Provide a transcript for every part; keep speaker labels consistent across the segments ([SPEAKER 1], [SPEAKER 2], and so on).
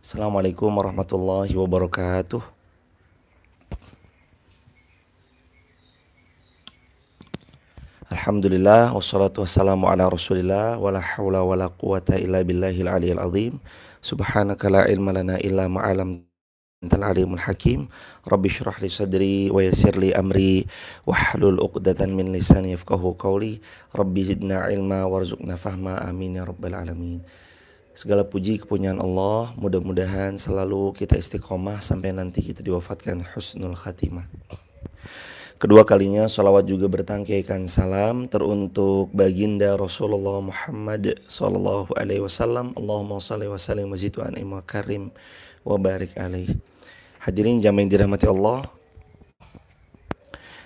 [SPEAKER 1] Assalamualaikum warahmatullahi wabarakatuh. Alhamdulillah wassalatu wassalamu ala Rasulillah wala haula wala quwata illa billahil aliyil azim. Subhanaka la ilma lana illa ma 'allamtanal alimul hakim. Rabbi shrah li sadri wa yassir li amri wahlul 'uqdatan min lisani yafqahu qawli. Rabbi zidna ilma warzuqna fahma. Amin ya rabbal alamin. Segala puji kepunyaan Allah, mudah-mudahan selalu kita istiqomah sampai nanti kita diwafatkan husnul khatimah. Kedua kalinya salawat juga bertangkaikan salam teruntuk baginda Rasulullah Muhammad sallallahu alaihi wasallam. Allahumma shalli wa sallim wa zid wa an'im wa karim wa barik alaih. Hadirin jamaah yang dirahmati Allah,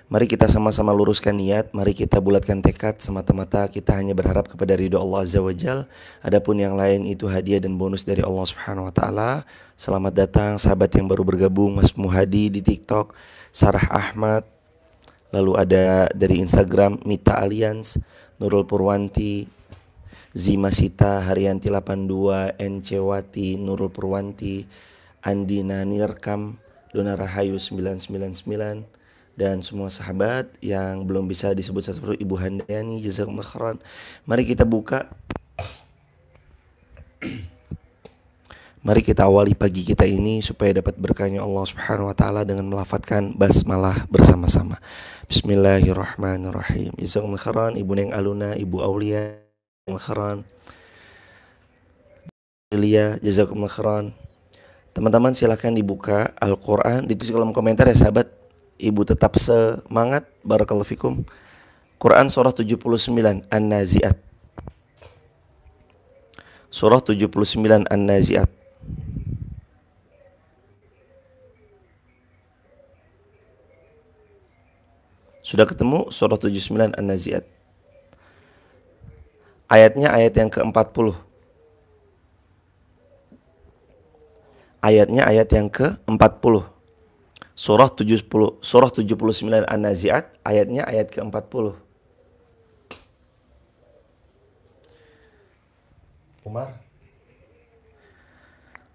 [SPEAKER 1] mari kita sama-sama luruskan niat, mari kita bulatkan tekad, semata-mata kita hanya berharap kepada ridho Allah Azza wa Jal. Adapun yang lain itu hadiah dan bonus dari Allah Subhanahu wa taala. Selamat datang sahabat yang baru bergabung, Mas Muhadi di TikTok, Sarah Ahmad, lalu ada dari Instagram Mita Alliance, Nurul Purwanti, Zima Sita, Haryanti 82, Encewati, Nurul Purwanti, Andina Nirkam, Dona Rahayu 999, dan semua sahabat yang belum bisa disebut satu Ibu Handayani, jazakumullah khairan. Mari kita buka. Mari kita awali pagi kita ini supaya dapat berkahnya Allah Subhanahu wa taala dengan melafadzkan basmalah bersama-sama. Bismillahirrahmanirrahim. Jazakumullah khairan Ibu Neng Aluna, Ibu Aulia, khairan. Lilia, jazakumullah khairan. Teman-teman silahkan dibuka Al-Qur'an, ditulis kolom komentar ya sahabat. Ibu tetap semangat, barakallahu fikum. Quran surah 79 An-Nazi'at. Surah 79 An-Nazi'at. Sudah ketemu surah 79 An-Nazi'at. Ayatnya ayat yang ke-40. Ayatnya ayat yang ke-40. Surah 79 An-Nazi'at, ayatnya ayat ke-40. Umar.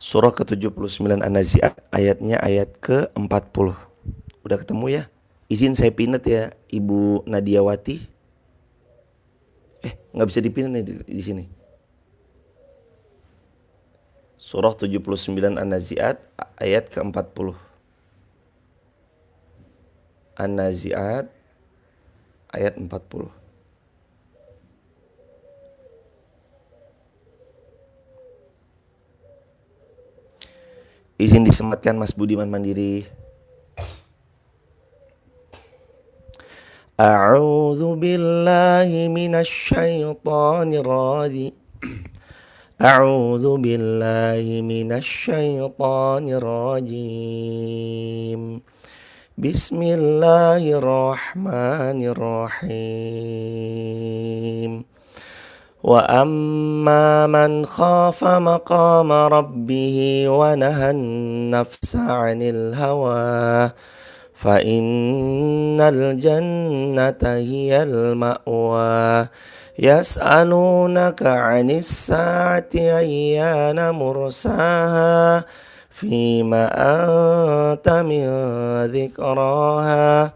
[SPEAKER 1] Surah ke-79 An-Nazi'at, ayatnya ayat ke-40. Udah ketemu ya? Izin saya pinat ya Ibu Nadiawati. Nggak bisa dipinat nih di sini. Surah 79 An-Nazi'at, ayat ke-40. An-Nazi'at ayat 40. Izin disematkan Mas Budiman Mandiri. A'udzu billahi minasyaitonir rajim. A'udzu billahi minasyaitonir rajim. Bismillahirrahmanirrahim. Wa amma man khafa maqama rabbih wa nahan nafsa 'anil hawa fa innal jannata hiyal ma'wa. Yas'alunaka 'anis sa'ati ayyana mursaha Fima anta min dzikraha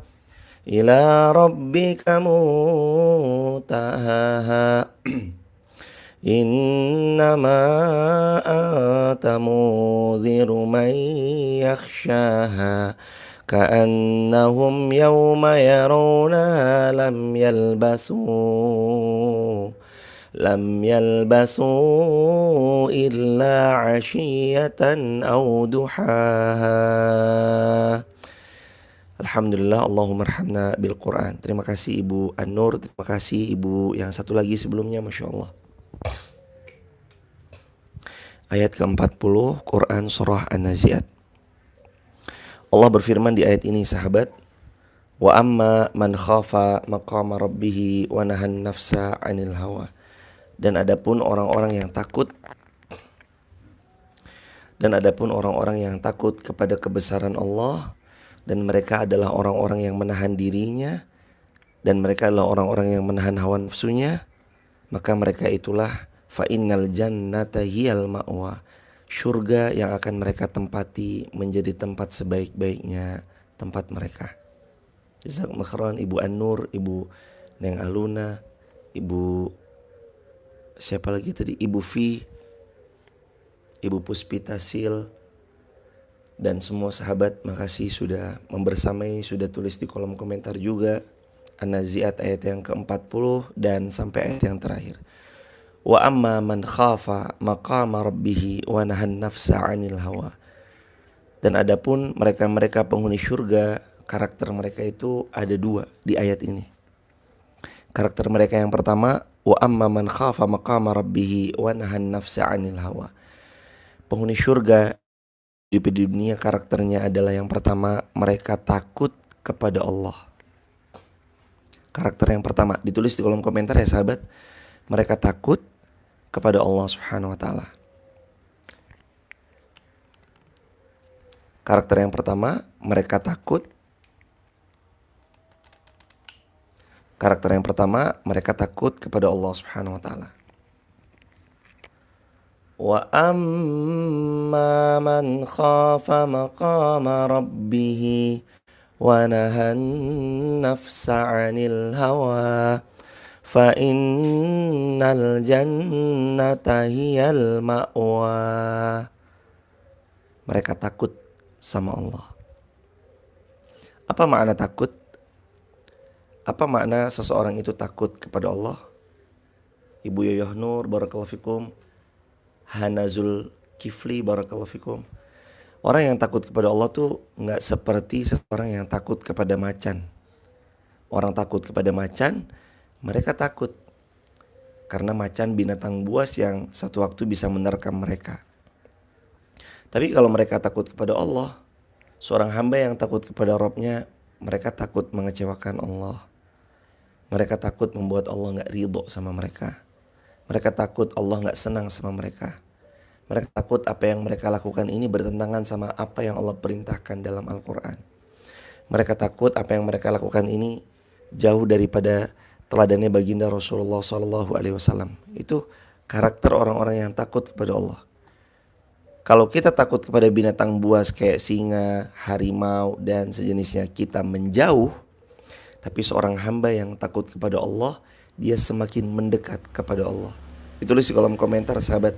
[SPEAKER 1] ila rabbika muntahaha. Innama anta mudhiru man yakhshaha ka'annahum yawma yarawnaha lam yalbasu illa 'ashiyatan aw duhaha. Alhamdulillah, Allahumma arhamna bil Quran. Terima kasih Ibu An-Nur, terima kasih Ibu yang satu lagi sebelumnya, Masya Allah. Ayat ke-40 Quran surah An-Nazi'at. Allah berfirman di ayat ini sahabat, wa amma man khafa maqama rabbih wa nahan nafsa 'anil hawa. Dan adapun orang-orang yang takut kepada kebesaran Allah, dan mereka adalah orang-orang yang menahan dirinya, dan mereka adalah orang-orang yang menahan hawa nafsunya, maka mereka itulah fa innal jannata hiyal ma'wa. Surga yang akan mereka tempati menjadi tempat sebaik-baiknya tempat mereka. Jazakumullah khairan Ibu An-Nur, Ibu Neng Aluna, Ibu siapa lagi tadi, Ibu Vi, Ibu Puspita Sil, dan semua sahabat. Makasih sudah membersamai, sudah tulis di kolom komentar juga. An-Nazi'at ayat yang ke-40 dan sampai ayat yang terakhir. Wa amma man khafa maqama rabbih wa nahan nafsa 'anil hawa. Dan adapun mereka-mereka penghuni surga, karakter mereka itu ada dua di ayat ini. Karakter mereka yang pertama, wa amma man khafa maqama rabbih wa nahan nafsa 'anil hawa. Penghuni surga di dunia karakternya adalah yang pertama, mereka takut kepada Allah. Karakter yang pertama ditulis di kolom komentar ya sahabat. Mereka takut kepada Allah Subhanahu wa taala. Karakter yang pertama, mereka takut. Karakter yang pertama, mereka takut kepada Allah Subhanahu wa taala. Wa amma man khafa maqama rabbih wa nahan nafsa 'anil hawa fa innal jannata hiyal ma'wa. Mereka takut sama Allah. Apa makna takut? Apa makna seseorang itu takut kepada Allah? Ibu Yoyoh Nur, barakallahu fikum. Hanazul Kifli, barakallahu fikum. Orang yang takut kepada Allah tuh gak seperti seseorang yang takut kepada macan. Orang takut kepada macan, mereka takut karena macan binatang buas yang satu waktu bisa menerkam mereka. Tapi kalau mereka takut kepada Allah, seorang hamba yang takut kepada Rabb-nya, mereka takut mengecewakan Allah. Mereka takut membuat Allah gak ridho sama mereka. Mereka takut Allah gak senang sama mereka. Mereka takut apa yang mereka lakukan ini bertentangan sama apa yang Allah perintahkan dalam Al-Quran. Mereka takut apa yang mereka lakukan ini jauh daripada teladannya baginda Rasulullah SAW. Itu karakter orang-orang yang takut kepada Allah. Kalau kita takut kepada binatang buas kayak singa, harimau, dan sejenisnya, kita menjauh. Tapi seorang hamba yang takut kepada Allah, dia semakin mendekat kepada Allah. Ditulis di kolom komentar sahabat.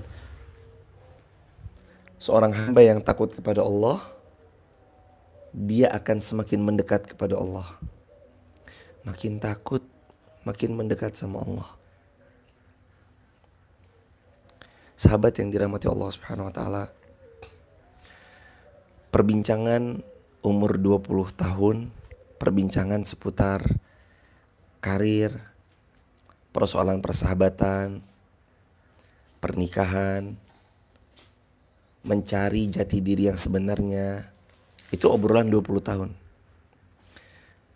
[SPEAKER 1] Seorang hamba yang takut kepada Allah, dia akan semakin mendekat kepada Allah. Makin takut, makin mendekat sama Allah. Sahabat yang dirahmati Allah Subhanahu wa taala, perbincangan umur 20 tahun, perbincangan seputar karir, persoalan persahabatan, pernikahan, mencari jati diri yang sebenarnya, itu obrolan 20 tahun.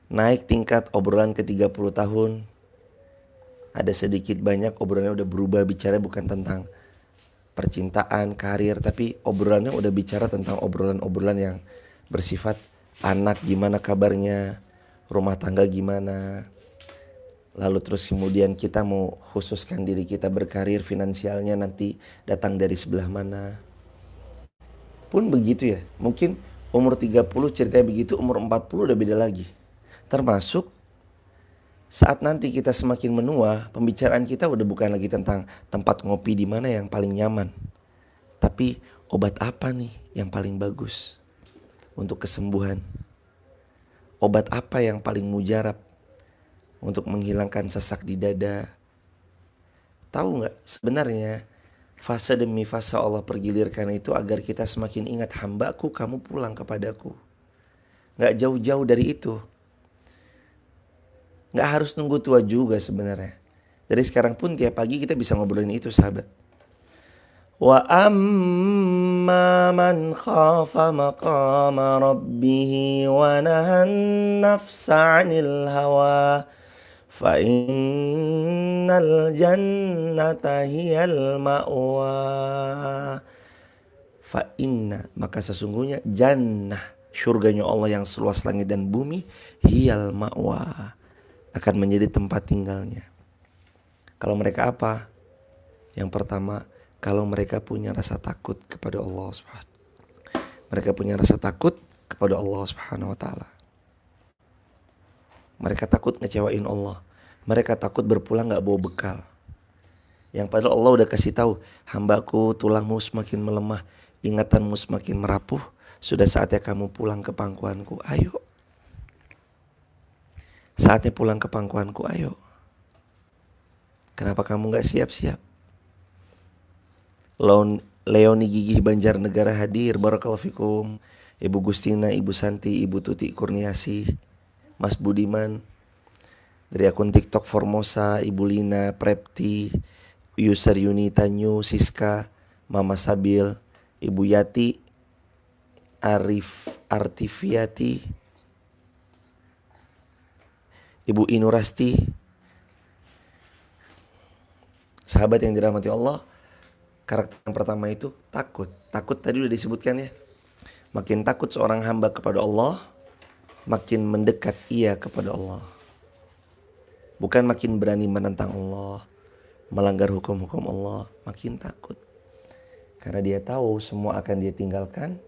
[SPEAKER 1] Naik tingkat obrolan ke 30 tahun, ada sedikit banyak obrolannya udah berubah, bicara bukan tentang percintaan, karir, tapi obrolannya udah bicara tentang obrolan-obrolan yang bersifat anak gimana kabarnya, rumah tangga gimana. Lalu terus kemudian kita mau khususkan diri kita berkarir, finansialnya nanti datang dari sebelah mana. Pun begitu ya, mungkin umur 30 ceritanya begitu, umur 40 udah beda lagi. Termasuk saat nanti kita semakin menua, pembicaraan kita udah bukan lagi tentang tempat ngopi di mana yang paling nyaman, tapi obat apa nih yang paling bagus untuk kesembuhan. Obat apa yang paling mujarab untuk menghilangkan sesak di dada. Tahu gak sebenarnya fase demi fase Allah pergilirkan itu agar kita semakin ingat, hambaku kamu pulang kepadaku. Gak jauh-jauh dari itu. Gak harus nunggu tua juga sebenarnya. Dari sekarang pun tiap pagi kita bisa ngobrolin itu sahabat. Wa amma man khafa maqama rabbih wa nahan nafsa 'anil hawa fa innal jannata hiyal ma'wa. Fa inna, maka sesungguhnya jannah, surganya Allah yang seluas langit dan bumi, hiyal ma'wa, akan menjadi tempat tinggalnya. Kalau mereka apa? Yang pertama, kalau mereka punya rasa takut kepada Allah Subhanahu. Mereka punya rasa takut kepada Allah Subhanahu wa taala. Mereka takut ngecewain Allah. Mereka takut berpulang gak bawa bekal. Yang padahal Allah udah kasih tahu, hambaku tulangmu semakin melemah, ingatanmu semakin merapuh, sudah saatnya kamu pulang ke pangkuanku. Ayo. Saatnya pulang ke pangkuanku, ayo. Kenapa kamu gak siap-siap? Leoni Gigih Banjarnegara hadir. Barakallahu fikum. Ibu Gustina, Ibu Santi, Ibu Tuti Kurniasi, Mas Budiman. Dari akun TikTok Formosa, Ibu Lina, Prepti, User Yunita New, Siska, Mama Sabil, Ibu Yati, Artifiati, Ibu Inurasti. Sahabat yang dirahmati Allah, karakter yang pertama itu takut. Takut tadi udah disebutkan ya. Makin takut seorang hamba kepada Allah, makin mendekat ia kepada Allah. Bukan makin berani menentang Allah, melanggar hukum-hukum Allah, makin takut. Karena dia tahu semua akan dia tinggalkan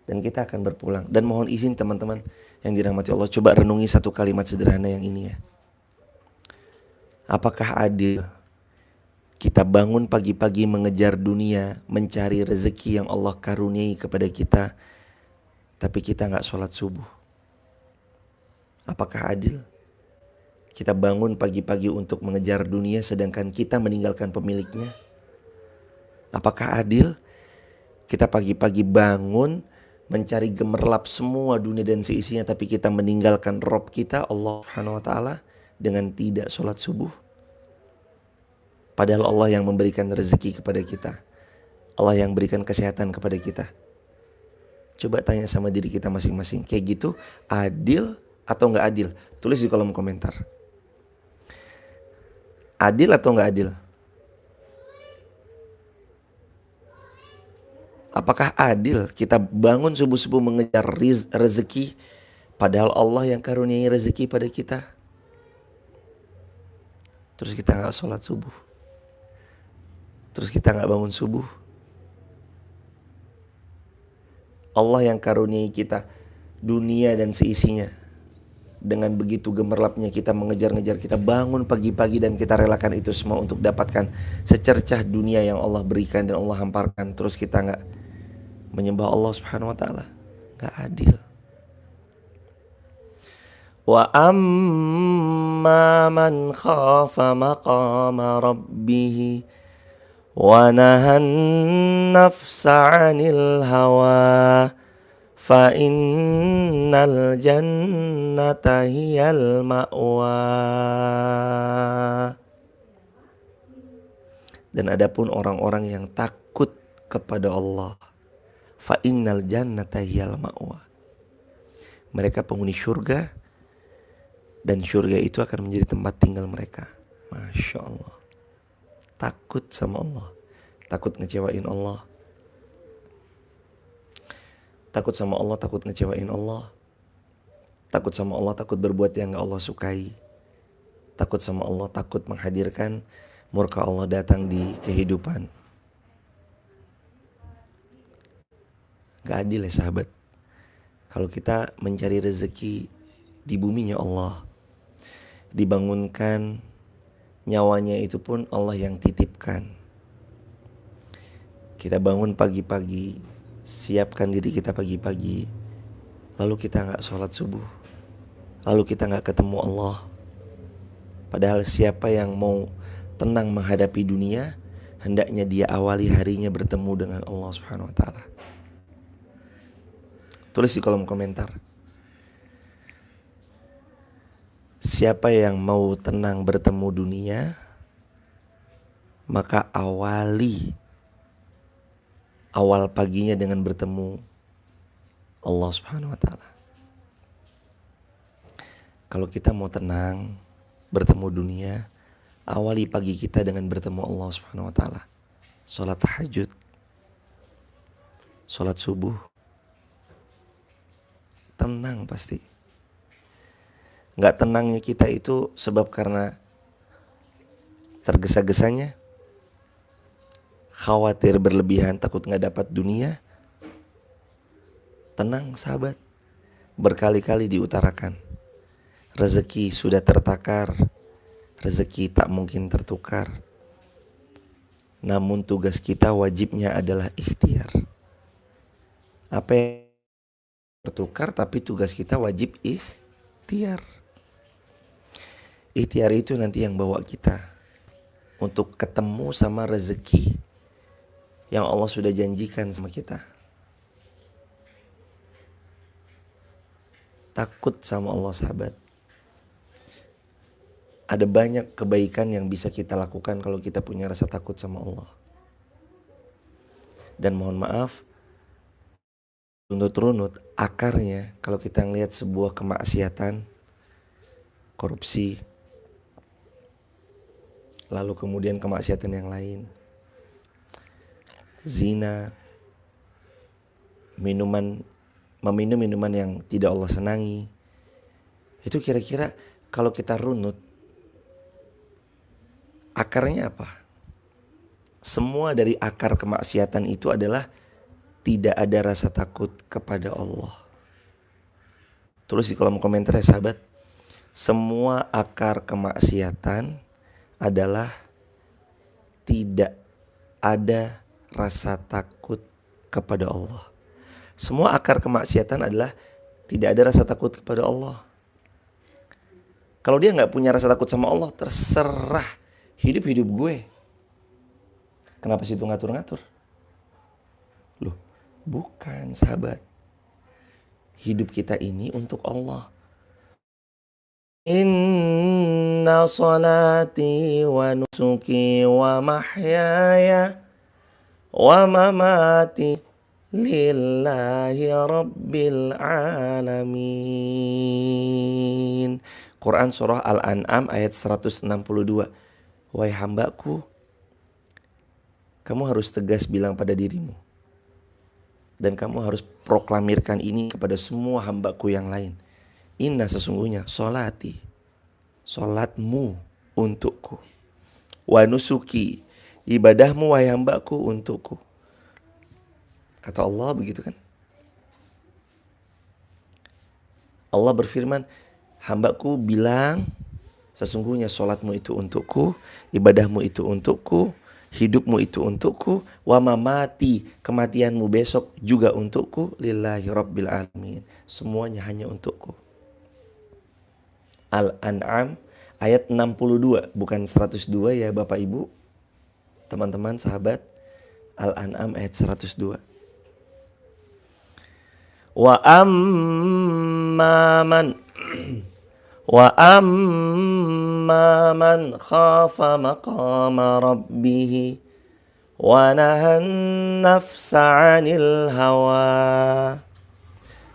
[SPEAKER 1] dan kita akan berpulang. Dan mohon izin teman-teman yang dirahmati Allah, coba renungi satu kalimat sederhana yang ini ya. Apakah adil kita bangun pagi-pagi mengejar dunia, mencari rezeki yang Allah karuniai kepada kita, tapi kita gak sholat subuh? Apakah adil? Kita bangun pagi-pagi untuk mengejar dunia sedangkan kita meninggalkan pemiliknya? Apakah adil? Kita pagi-pagi bangun mencari gemerlap semua dunia dan seisinya, tapi kita meninggalkan Rob kita Allah Subhanahu wa taala dengan tidak sholat subuh. Padahal Allah yang memberikan rezeki kepada kita, Allah yang berikan kesehatan kepada kita. Coba tanya sama diri kita masing-masing, kayak gitu adil atau gak adil? Tulis di kolom komentar. Adil atau gak adil? Apakah adil kita bangun subuh-subuh mengejar rezeki, padahal Allah yang karuniai rezeki pada kita, terus kita gak sholat subuh, terus kita gak bangun subuh? Allah yang karuniai kita dunia dan seisinya, dengan begitu gemerlapnya kita mengejar-ngejar, kita bangun pagi-pagi dan kita relakan itu semua untuk dapatkan secercah dunia yang Allah berikan dan Allah hamparkan, terus kita gak menyembah Allah Subhanahu wa taala. Gak adil. Wa amma man khafa maqama rabbih wa nahan nafsa 'anil hawa fa innal jannata hiyal ma'wa. Dan adapun orang-orang yang takut kepada Allah, fa innal jannata hiyal ma'wa, mereka penghuni syurga dan syurga itu akan menjadi tempat tinggal mereka. Masya Allah. Takut sama Allah, takut ngecewain Allah, takut sama Allah, takut ngecewain Allah, takut sama Allah, takut berbuat yang gak Allah sukai, takut sama Allah, takut menghadirkan murka Allah datang di kehidupan. Gak adil ya sahabat. Kalau kita mencari rezeki di buminya Allah, dibangunkan nyawanya itu pun Allah yang titipkan. Kita bangun pagi-pagi, siapkan diri kita pagi-pagi, lalu kita gak sholat subuh, lalu kita gak ketemu Allah. Padahal siapa yang mau tenang menghadapi dunia, hendaknya dia awali harinya bertemu dengan Allah Subhanahu wa taala. Tulis di kolom komentar, siapa yang mau tenang bertemu dunia, maka awal paginya dengan bertemu Allah Subhanahu wa taala. Kalau kita mau tenang bertemu dunia, awali pagi kita dengan bertemu Allah Subhanahu wa taala. Salat tahajud, salat subuh, tenang pasti. Gak tenangnya kita itu sebab karena tergesa-gesanya, khawatir berlebihan takut nggak dapat dunia, tenang sahabat, berkali-kali diutarakan. Rezeki sudah tertakar, rezeki tak mungkin tertukar. Namun tugas kita wajibnya adalah ikhtiar. Apa yang tertukar, tapi tugas kita wajib ikhtiar. Ikhtiar itu nanti yang bawa kita untuk ketemu sama rezeki yang Allah sudah janjikan sama kita. Takut sama Allah sahabat. Ada banyak kebaikan yang bisa kita lakukan kalau kita punya rasa takut sama Allah. Dan mohon maaf, runut-runut akarnya kalau kita ngelihat sebuah kemaksiatan, korupsi, lalu kemudian kemaksiatan yang lain, zina, meminum minuman yang tidak Allah senangi, itu kira-kira kalau kita runut, akarnya apa? Semua dari akar kemaksiatan itu adalah tidak ada rasa takut kepada Allah. Tulis di kolom komentar ya sahabat. Semua akar kemaksiatan adalah tidak ada rasa takut kepada Allah. Semua akar kemaksiatan adalah tidak ada rasa takut kepada Allah. Kalau dia gak punya rasa takut sama Allah, terserah hidup gue. Kenapa situ ngatur-ngatur? Loh, bukan sahabat. Hidup kita ini untuk Allah. Inna salati wa nusuki wa mahyaya wa mamati lillahi rabbil alamin. Quran surah Al-An'am ayat 162. Wahai hambaku, kamu harus tegas bilang pada dirimu, dan kamu harus proklamirkan ini kepada semua hambaku yang lain. Inna sesungguhnya solati, solatmu untukku, wa nusuki, ibadahmu wahai hambaku untukku. Kata Allah begitu kan. Allah berfirman, hambaku bilang sesungguhnya solatmu itu untukku, ibadahmu itu untukku, hidupmu itu untukku, wa mamati, kematianmu besok juga untukku, lillahi rabbil alamin, semuanya hanya untukku. Al-An'am ayat 62, bukan 102 ya Bapak Ibu, teman-teman sahabat. Al-An'am ayat 102. Wa amman khafa maqama rabbih wa nahan nafsa 'anil hawa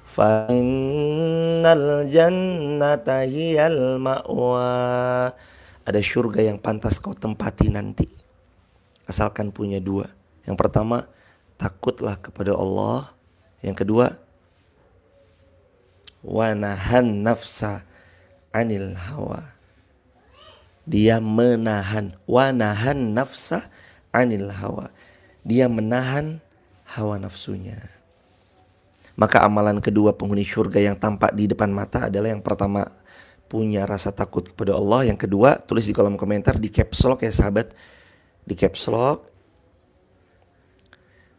[SPEAKER 1] fa innal jannata hiyal ma'wa. Ada surga yang pantas kau tempati nanti, asalkan punya dua. Yang pertama, takutlah kepada Allah. Yang kedua, wa nahan nafsa 'anil hawa. Dia menahan, wa nahan nafsa 'anil hawa. Dia menahan hawa nafsunya. Maka amalan kedua penghuni surga yang tampak di depan mata adalah yang pertama, punya rasa takut kepada Allah. Yang kedua, tulis di kolom komentar, di caps lock ya sahabat, di caps lock,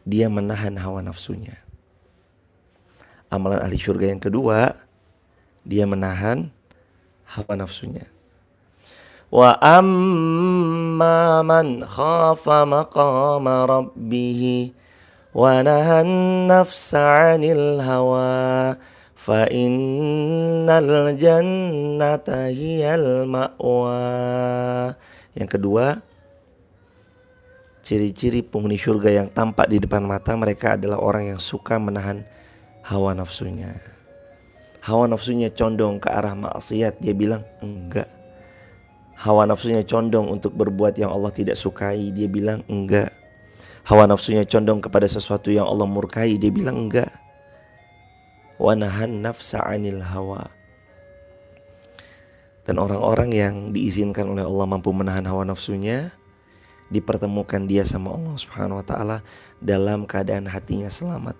[SPEAKER 1] dia menahan hawa nafsunya. Amalan ahli surga yang kedua, dia menahan hawa nafsunya. Wa amma man khafa maqama rabbih wa nahan nafsa 'anil hawa fa innal jannata hiyal ma'wa. Yang kedua, ciri-ciri penghuni surga yang tampak di depan mata mereka adalah orang yang suka menahan hawa nafsunya. Hawa nafsunya condong ke arah maksiat, dia bilang enggak. Hawa nafsunya condong untuk berbuat yang Allah tidak sukai, dia bilang enggak. Hawa nafsunya condong kepada sesuatu yang Allah murkai, dia bilang enggak. Wa nahan nafsa 'anil hawa. Dan orang-orang yang diizinkan oleh Allah mampu menahan hawa nafsunya, dipertemukan dia sama Allah Subhanahu wa taala dalam keadaan hatinya selamat.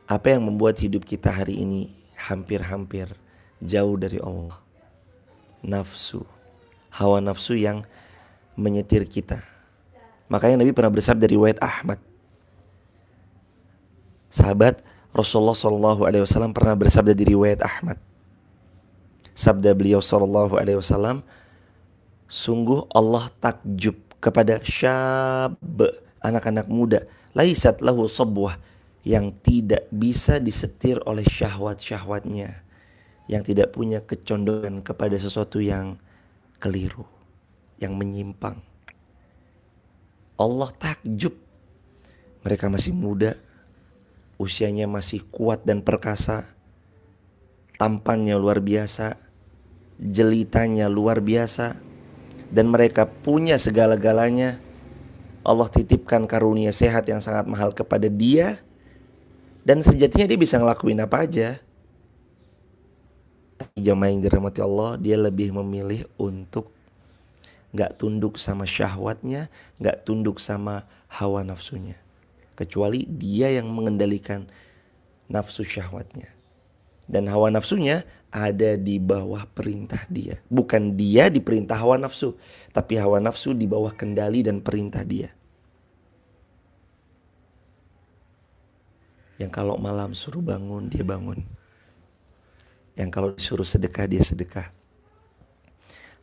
[SPEAKER 1] Apa yang membuat hidup kita hari ini hampir-hampir jauh dari Allah? Nafsu, hawa nafsu yang menyetir kita. Makanya Nabi pernah bersabda dari riwayat Ahmad. Sahabat Rasulullah SAW pernah bersabda di riwayat Ahmad. Sabda beliau SAW, sungguh Allah takjub kepada syab, anak-anak muda, laisat lahu sabwah, yang tidak bisa disetir oleh syahwat-syahwatnya, yang tidak punya kecondongan kepada sesuatu yang keliru, yang menyimpang. Allah takjub, mereka masih muda, usianya masih kuat dan perkasa, tampannya luar biasa, jelitanya luar biasa, dan mereka punya segala-galanya. Allah titipkan karunia sehat yang sangat mahal kepada dia, dan sejatinya dia bisa ngelakuin apa aja. Tapi jamaah yang dirahmati Allah, dia lebih memilih untuk gak tunduk sama syahwatnya, gak tunduk sama hawa nafsunya, kecuali dia yang mengendalikan nafsu syahwatnya. Dan hawa nafsunya ada di bawah perintah dia. Bukan dia diperintah hawa nafsu, tapi hawa nafsu di bawah kendali dan perintah dia. Yang kalau malam suruh bangun, dia bangun. Yang kalau disuruh sedekah, dia sedekah.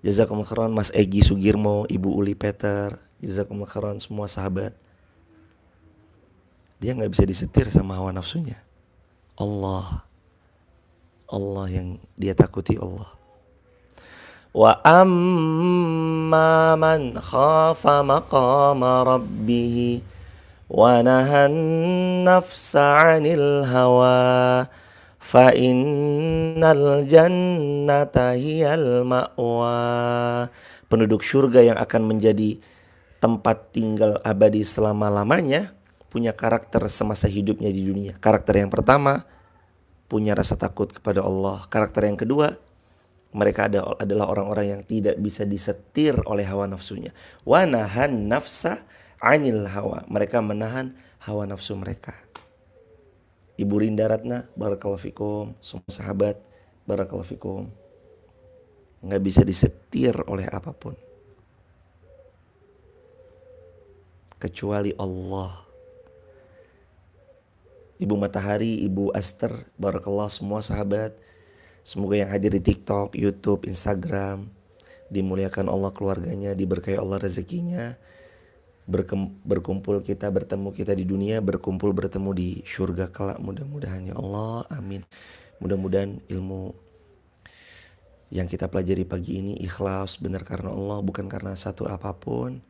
[SPEAKER 1] Jazakumullah khairan Mas Egi Sugirmo, Ibu Uli Peter, jazakumullah khairan semua sahabat. Dia gak bisa disetir sama hawa nafsunya. Allah yang dia takuti Allah. Wa amma man khafa maqama rabbih wa nahan nafsa 'anil hawa fa innal jannata hiyal ma'wa. Penduduk surga yang akan menjadi tempat tinggal abadi selama-lamanya punya karakter semasa hidupnya di dunia. Karakter yang pertama, punya rasa takut kepada Allah. Karakter yang kedua, mereka adalah orang-orang yang tidak bisa disetir oleh hawa nafsunya. Wa nahan nafsa 'anil hawa. Mereka menahan hawa nafsu mereka. Ibu Rinda Ratna, barakallahu fikum, semua sahabat, barakallahu fikum. Nggak bisa disetir oleh apapun kecuali Allah. Ibu Matahari, Ibu Aster, barakallah semua sahabat. Semoga yang hadir di TikTok, YouTube, Instagram dimuliakan Allah keluarganya, diberkahi Allah rezekinya. Berkumpul kita, bertemu kita di dunia, berkumpul bertemu di surga kelak, mudah-mudahan ya Allah, amin. Mudah-mudahan ilmu yang kita pelajari pagi ini ikhlas, benar karena Allah, bukan karena satu apapun.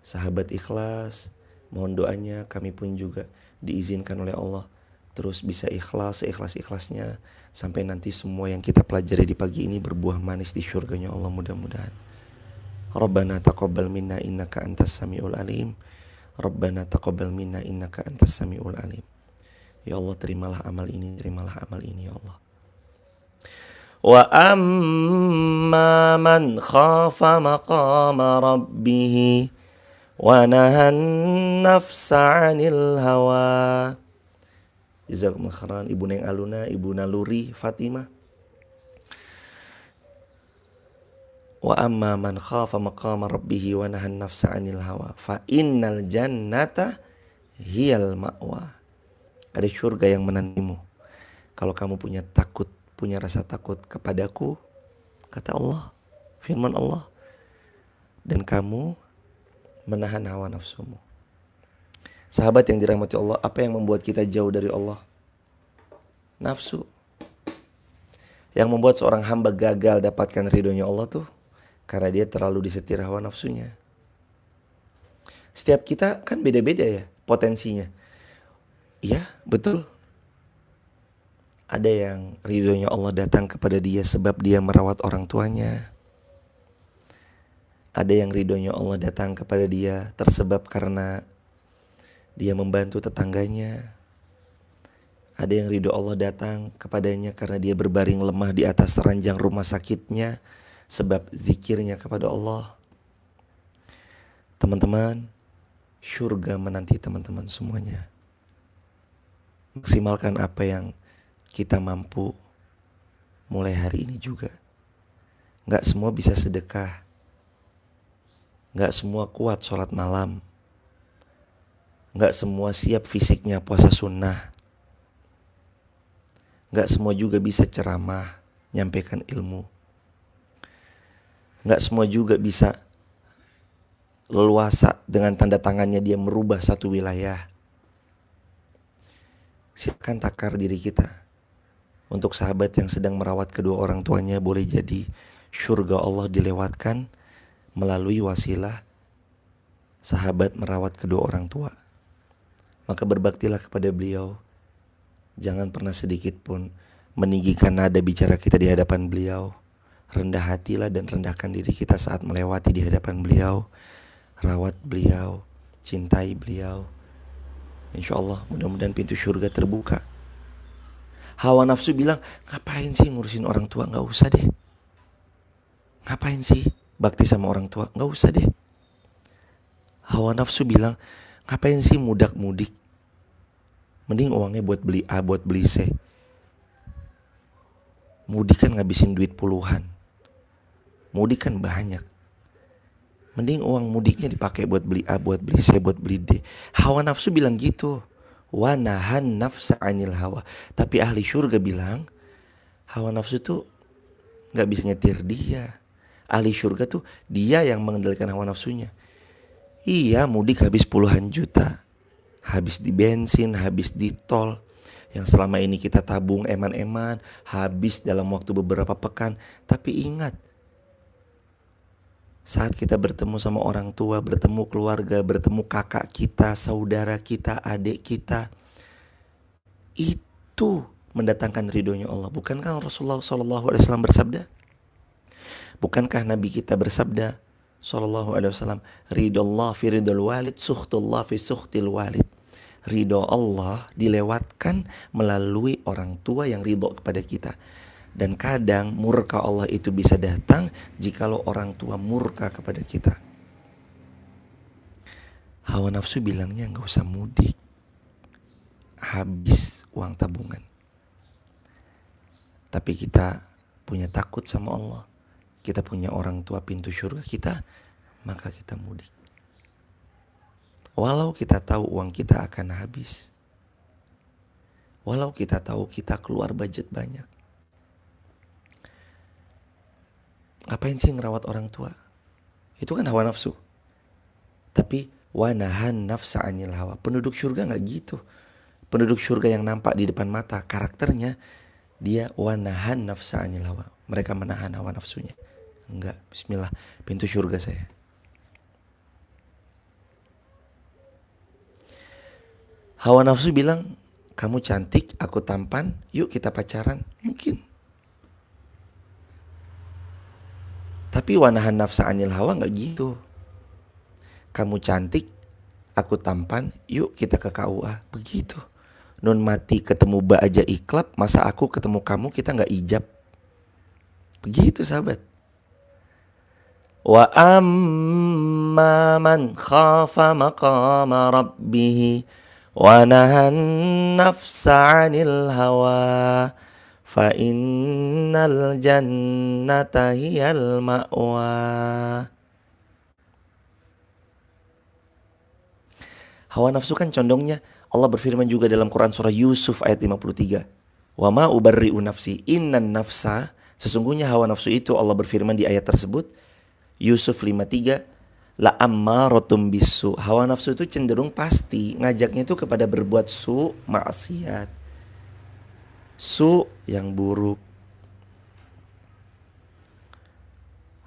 [SPEAKER 1] Sahabat ikhlas, mohon doanya, kami pun juga diizinkan oleh Allah terus bisa ikhlas, seikhlas-ikhlasnya, sampai nanti semua yang kita pelajari di pagi ini berbuah manis di surganya Allah, mudah-mudahan. Rabbana taqabbal minna innaka antas samiul alim. Rabbana taqabbal minna innaka antas samiul alim. Ya Allah, terimalah amal ini, terimalah amal ini ya Allah. Wa amma man khafa maqama rabbih wa nahan nafsa 'anil hawa. Jazakumullah khairan Ibu Neng Aluna, Ibu Naluri Fatimah. Wa amma man khafa maqama rabbih wa nahan nafsa 'anil hawa fa innal jannata hiyal ma'wa. Ada surga yang menantimu kalau kamu punya rasa takut kepadaku, kata Allah, firman Allah, dan kamu menahan hawa nafsumu. Sahabat yang dirahmati Allah, apa yang membuat kita jauh dari Allah? Nafsu. Yang membuat seorang hamba gagal dapatkan ridhonya Allah tuh karena dia terlalu disetir hawa nafsunya. Setiap kita kan beda-beda ya potensinya. Iya, betul. Ada yang ridhonya Allah datang kepada dia sebab dia merawat orang tuanya. Ada yang ridhonya Allah datang kepada dia tersebab karena dia membantu tetangganya. Ada yang ridho Allah datang kepadanya karena dia berbaring lemah di atas ranjang rumah sakitnya sebab zikirnya kepada Allah. Teman-teman, surga menanti teman-teman semuanya. Maksimalkan apa yang kita mampu mulai hari ini juga. Gak semua bisa sedekah, gak semua kuat sholat malam, gak semua siap fisiknya puasa sunnah, gak semua juga bisa ceramah, nyampaikan ilmu, gak semua juga bisa leluasa dengan tanda tangannya dia merubah satu wilayah. Siapkan takar diri kita. Untuk sahabat yang sedang merawat kedua orang tuanya, boleh jadi surga Allah dilewatkan melalui wasilah sahabat merawat kedua orang tua. Maka berbaktilah kepada beliau. Jangan pernah sedikit pun meninggikan nada bicara kita di hadapan beliau. Rendah hatilah dan rendahkan diri kita saat melewati di hadapan beliau. Rawat beliau, cintai beliau. Insya Allah mudah-mudahan pintu surga terbuka. Hawa nafsu bilang, ngapain sih ngurusin orang tua? Gak usah deh. Ngapain sih bakti sama orang tua? Gak usah deh. Hawa nafsu bilang, ngapain sih mudak-mudik? Mending uangnya buat beli A, buat beli C. Mudik kan ngabisin duit puluhan. Mudik kan banyak. Mending uang mudiknya dipakai buat beli A, buat beli C, buat beli D. Hawa nafsu bilang gitu. Wa nahan nafsa anil hawa. Tapi ahli surga bilang, hawa nafsu tuh gak bisa nyetir dia. Ahli surga tuh dia yang mengendalikan hawa nafsunya. Iya, mudik habis puluhan juta, habis di bensin, habis di tol, yang selama ini kita tabung eman-eman, habis dalam waktu beberapa pekan. Tapi ingat, saat kita bertemu sama orang tua, bertemu keluarga, bertemu kakak kita, saudara kita, adik kita, itu mendatangkan ridhonya Allah. Bukankah Rasulullah SAW bersabda? Bukankah Nabi kita bersabda SAW, ridhollah fi ridhol walid, sukhtullah fi sukhtil walid. Ridho Allah dilewatkan melalui orang tua yang ridho kepada kita. Dan kadang murka Allah itu bisa datang jikalau orang tua murka kepada kita. Hawa nafsu bilangnya gak usah mudik, habis uang tabungan. Tapi kita punya takut sama Allah, kita punya orang tua pintu surga kita, maka kita mudik. Walau kita tahu uang kita akan habis, walau kita tahu kita keluar budget banyak. Ngapain sih ngerawat orang tua? Itu kan hawa nafsu. Tapi wa nahan nafsa anil hawa. Penduduk surga gak gitu. Penduduk surga yang nampak di depan mata, karakternya dia wa nahan nafsa anil hawa. Mereka menahan hawa nafsunya. Enggak, bismillah, pintu surga saya. Hawa nafsu bilang, kamu cantik, aku tampan, yuk kita pacaran. Mungkin. Tapi wanahan nafsa anil hawa gak gitu. Kamu cantik, aku tampan, yuk kita ke KUA. Begitu. Nun mati ketemu ba aja iklap, masa aku ketemu kamu kita gak ijab. Begitu sahabat. Wa amma man khafa maqama rabbih wa nahan nafsa anil hawa fa innal jannata hiyal ma'wa. Hawa nafsu kan condongnya, Allah berfirman juga dalam Quran surah Yusuf ayat 53. Wa ma ubarri'u nafsi innan nafsa, sesungguhnya hawa nafsu itu, Allah berfirman di ayat tersebut Yusuf 53, la ammarotum bisu. Hawa nafsu itu cenderung pasti ngajaknya itu kepada berbuat maksiat. Yang buruk.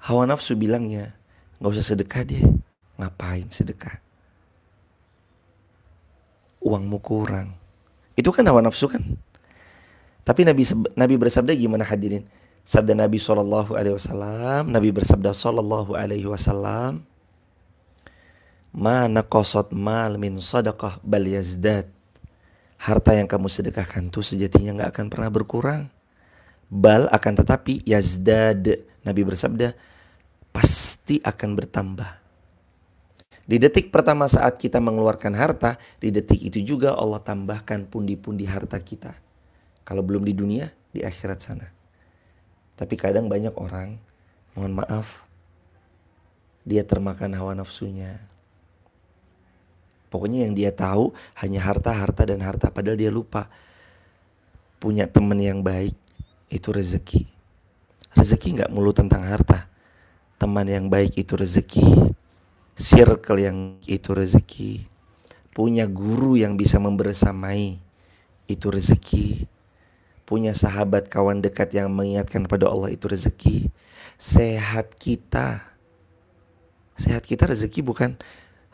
[SPEAKER 1] Hawa nafsu bilangnya, gak usah sedekah deh. Ngapain sedekah? Uangmu kurang. Itu kan hawa nafsu kan? Tapi Nabi bersabda gimana hadirin? Sabda Nabi SAW, Nabi bersabda SAW, ma naqasat mal min sadaqah bal yazdad. Harta yang kamu sedekahkan tuh sejatinya gak akan pernah berkurang. Bal akan tetapi yazdad. Nabi bersabda pasti akan bertambah. Di detik pertama saat kita mengeluarkan harta, di detik itu juga Allah tambahkan pundi-pundi harta kita. Kalau belum di dunia, di akhirat sana. Tapi kadang banyak orang, mohon maaf, dia termakan hawa nafsunya. Pokoknya yang dia tahu hanya harta, harta, dan harta. Padahal dia lupa punya teman yang baik, itu rezeki. Rezeki gak melulu tentang harta. Teman yang baik itu rezeki. Circle yang itu rezeki. Punya guru yang bisa membersamai, itu rezeki. Punya sahabat, kawan dekat yang mengingatkan pada Allah, itu rezeki. Sehat kita rezeki, bukan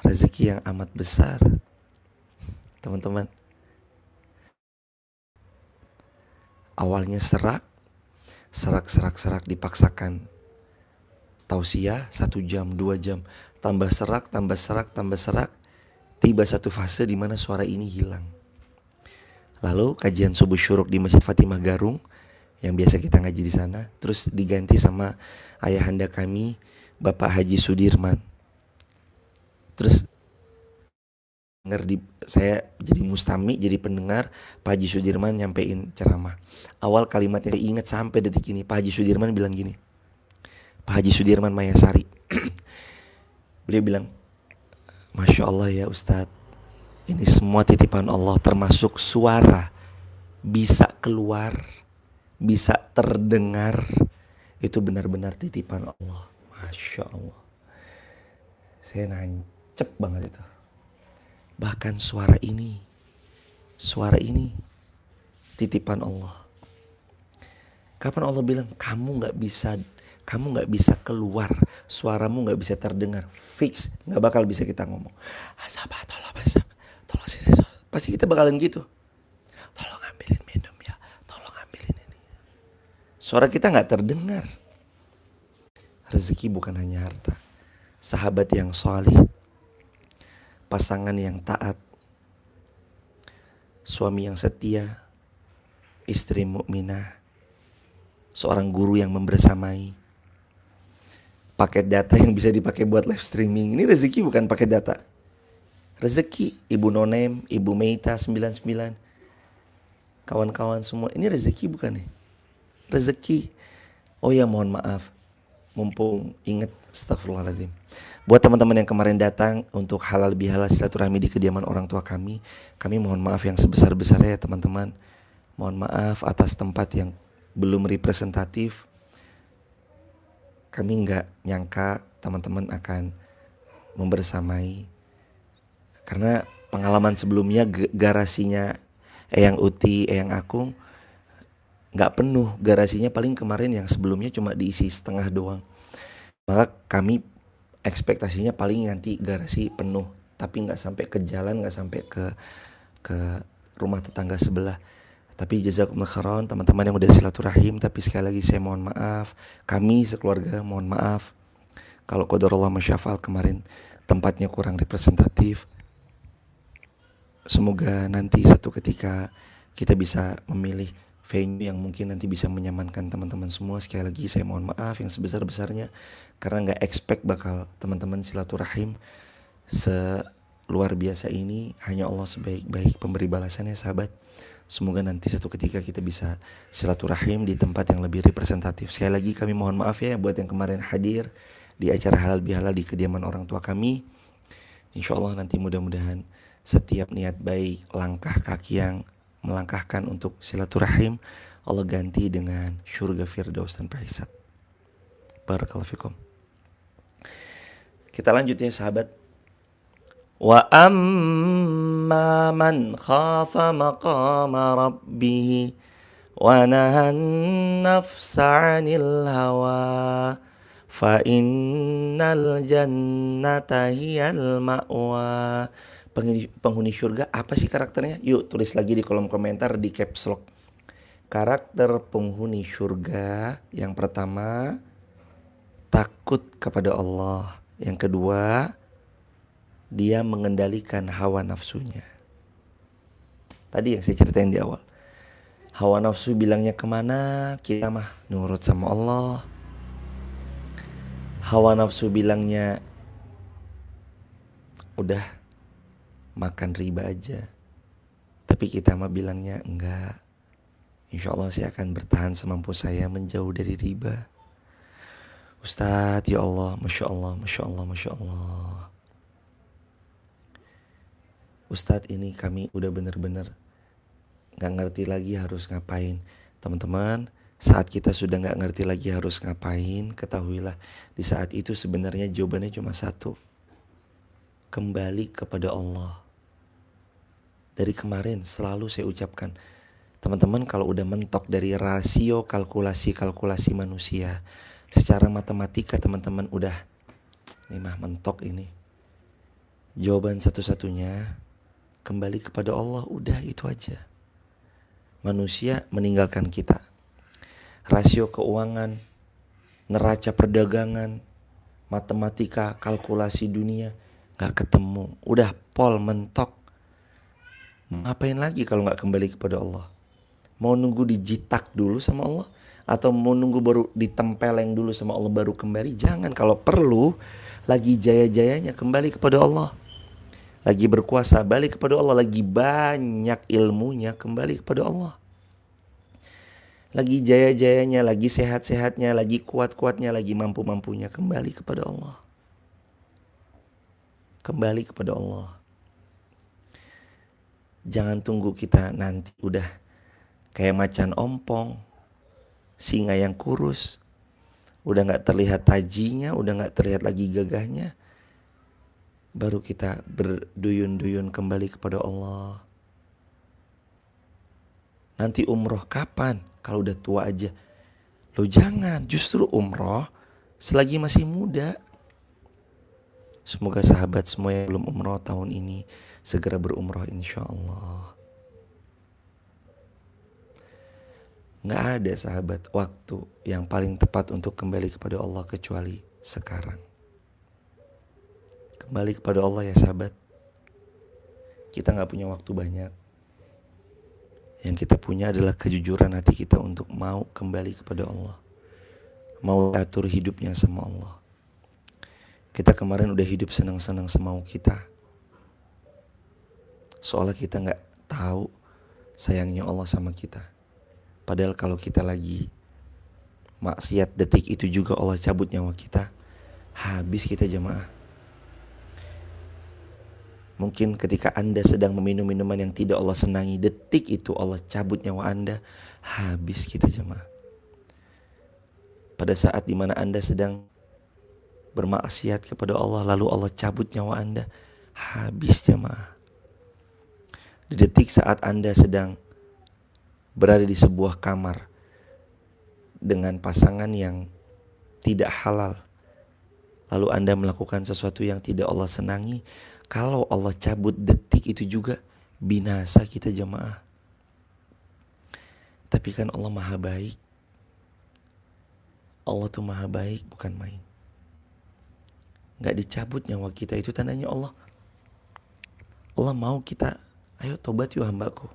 [SPEAKER 1] rezeki yang amat besar. Teman-teman, awalnya serak dipaksakan tausiah 1 jam, 2 jam, tambah serak, tiba satu fase di mana suara ini hilang. Lalu kajian subuh syuruk di Masjid Fatimah Garung yang biasa kita ngaji di sana, terus diganti sama ayahanda kami, Bapak Haji Sudirman. Terus saya jadi mustami, jadi pendengar. Pak Haji Sudirman nyampein ceramah. Awal kalimatnya saya ingat sampai detik ini. Pak Haji Sudirman bilang gini, Pak Haji Sudirman Mayasari. Beliau bilang, Masya Allah ya Ustadz, ini semua titipan Allah, termasuk suara bisa keluar, bisa terdengar, itu benar-benar titipan Allah. Masya Allah. Saya nancep banget itu. Bahkan suara ini titipan Allah. Kapan Allah bilang kamu nggak bisa keluar, suaramu nggak bisa terdengar, fix, nggak bakal bisa kita ngomong. Sabar, tolong sini, pasti kita bakalan gitu. Tolong ambilin minum ya, tolong ambilin ini. Suara kita nggak terdengar. Rezeki bukan hanya harta. Sahabat yang salih, pasangan yang taat, suami yang setia, istri mukminah, seorang guru yang membersamai, paket data yang bisa dipakai buat live streaming. Ini rezeki bukan paket data. Rezeki Ibu Nonem, Ibu Meita 99, kawan-kawan semua. Ini rezeki bukan nih? Rezeki. Oh ya, mohon maaf, mumpung ingat, astagfirullahaladzim. Buat teman-teman yang kemarin datang untuk halal bihalal silaturahmi di kediaman orang tua kami mohon maaf yang sebesar-besarnya ya teman-teman. Mohon maaf atas tempat yang belum representatif. Kami nggak nyangka teman-teman akan membersamai. Karena pengalaman sebelumnya garasinya Eyang Uti, Eyang Akung nggak penuh. Garasinya paling kemarin yang sebelumnya cuma diisi setengah doang. Maka kami ekspektasinya paling nanti garasi penuh, tapi nggak sampai ke jalan, nggak sampai ke rumah tetangga sebelah. Tapi jazakumullah khairan teman-teman yang udah silaturahim. Tapi sekali lagi saya mohon maaf, kami sekeluarga mohon maaf kalau qadarullah masyafal kemarin tempatnya kurang representatif. Semoga nanti satu ketika kita bisa memilih venue yang mungkin nanti bisa menyamankan teman-teman semua. Sekali lagi saya mohon maaf yang sebesar-besarnya karena gak expect bakal teman-teman silaturahim seluar biasa ini. Hanya Allah sebaik-baik pemberi balasannya sahabat. Semoga nanti satu ketika kita bisa silaturahim di tempat yang lebih representatif. Sekali lagi kami mohon maaf ya buat yang kemarin hadir di acara halal bihalal di kediaman orang tua kami. Insya Allah nanti mudah-mudahan setiap niat baik, langkah kaki yang melangkahkan untuk silaturahim, Allah ganti dengan syurga firdaus tanpa hisab. Barakallahu fikum. Kita lanjut ya sahabat. Wa amma man khafa maqama rabbih wa nahan nafsa 'anil hawa fa innal jannata hiyal ma'wa. Penghuni surga apa sih karakternya? Yuk tulis lagi di kolom komentar di caps lock. Karakter penghuni surga yang pertama, takut kepada Allah. Yang kedua, dia mengendalikan hawa nafsunya. Tadi yang saya ceritain di awal, hawa nafsu bilangnya kemana, kita mah nurut sama Allah. Hawa nafsu bilangnya udah makan riba aja. Tapi kita mah bilangnya enggak. Insya Allah saya akan bertahan semampu saya menjauh dari riba. Ustadz, ya Allah, Masya Allah, Masya Allah, Masya Allah. Ustadz, ini kami udah bener-bener gak ngerti lagi harus ngapain. Teman-teman, saat kita sudah gak ngerti lagi harus ngapain, ketahuilah di saat itu sebenarnya jawabannya cuma satu. Kembali kepada Allah. Dari kemarin selalu saya ucapkan, teman-teman kalau udah mentok dari rasio kalkulasi manusia, secara matematika teman-teman udah, ini mah mentok ini. Jawaban satu-satunya, kembali kepada Allah, udah itu aja. Manusia meninggalkan kita. Rasio keuangan, neraca perdagangan, matematika, kalkulasi dunia, gak ketemu. Udah pol mentok. Ngapain lagi kalau gak kembali kepada Allah? Mau nunggu dijitak dulu sama Allah? Atau mau nunggu baru ditempeleng dulu sama Allah baru kembali? Jangan, kalau perlu lagi jaya-jayanya kembali kepada Allah. Lagi berkuasa balik kepada Allah. Lagi banyak ilmunya kembali kepada Allah. Lagi jaya-jayanya, lagi sehat-sehatnya, lagi kuat-kuatnya, lagi mampu-mampunya, kembali kepada Allah. Kembali kepada Allah. Jangan tunggu kita nanti udah kayak macan ompong, singa yang kurus, udah gak terlihat tajinya, udah gak terlihat lagi gagahnya, baru kita berduyun-duyun kembali kepada Allah. Nanti umroh kapan? Kalau udah tua aja. Loh jangan, justru umroh selagi masih muda. Semoga sahabat semua yang belum umroh tahun ini segera berumroh insya Allah. Gak ada sahabat waktu yang paling tepat untuk kembali kepada Allah kecuali sekarang. Kembali kepada Allah ya sahabat. Kita gak punya waktu banyak. Yang kita punya adalah kejujuran hati kita untuk mau kembali kepada Allah. Mau atur hidupnya sama Allah. Kita kemarin udah hidup senang-senang semau kita. Seolah kita gak tahu sayangnya Allah sama kita. Padahal kalau kita lagi maksiat detik itu juga Allah cabut nyawa kita. Habis kita jemaah. Mungkin ketika Anda sedang meminum minuman yang tidak Allah senangi, detik itu Allah cabut nyawa Anda. Habis kita jemaah. Pada saat dimana Anda sedang bermaksiat kepada Allah, lalu Allah cabut nyawa Anda, habis jemaah. Di detik saat Anda sedang berada di sebuah kamar dengan pasangan yang tidak halal, lalu Anda melakukan sesuatu yang tidak Allah senangi, kalau Allah cabut detik itu juga binasa kita jemaah. Tapi kan Allah maha baik. Allah tuh maha baik, bukan main. Gak dicabut nyawa kita, itu tandanya Allah mau kita, ayo tobat yuk hambaku.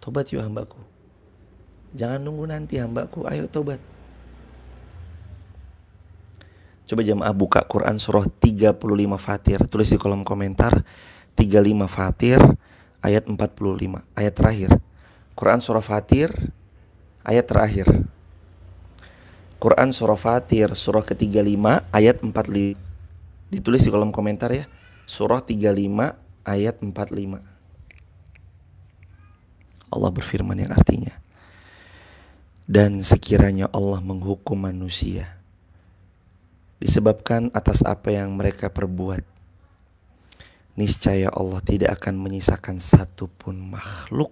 [SPEAKER 1] Tobat yuk hambaku. Jangan nunggu nanti hambaku, ayo tobat. Coba jemaah buka Quran surah 35 Fatir. Tulis di kolom komentar 35 Fatir ayat 45. Ayat terakhir. Quran surah Fatir ayat terakhir. Quran surah Fatir surah ke-35 ayat 45. Ditulis di kolom komentar ya. Surah 35 ayat 45. Allah berfirman yang artinya, dan sekiranya Allah menghukum manusia disebabkan atas apa yang mereka perbuat, niscaya Allah tidak akan menyisakan satupun makhluk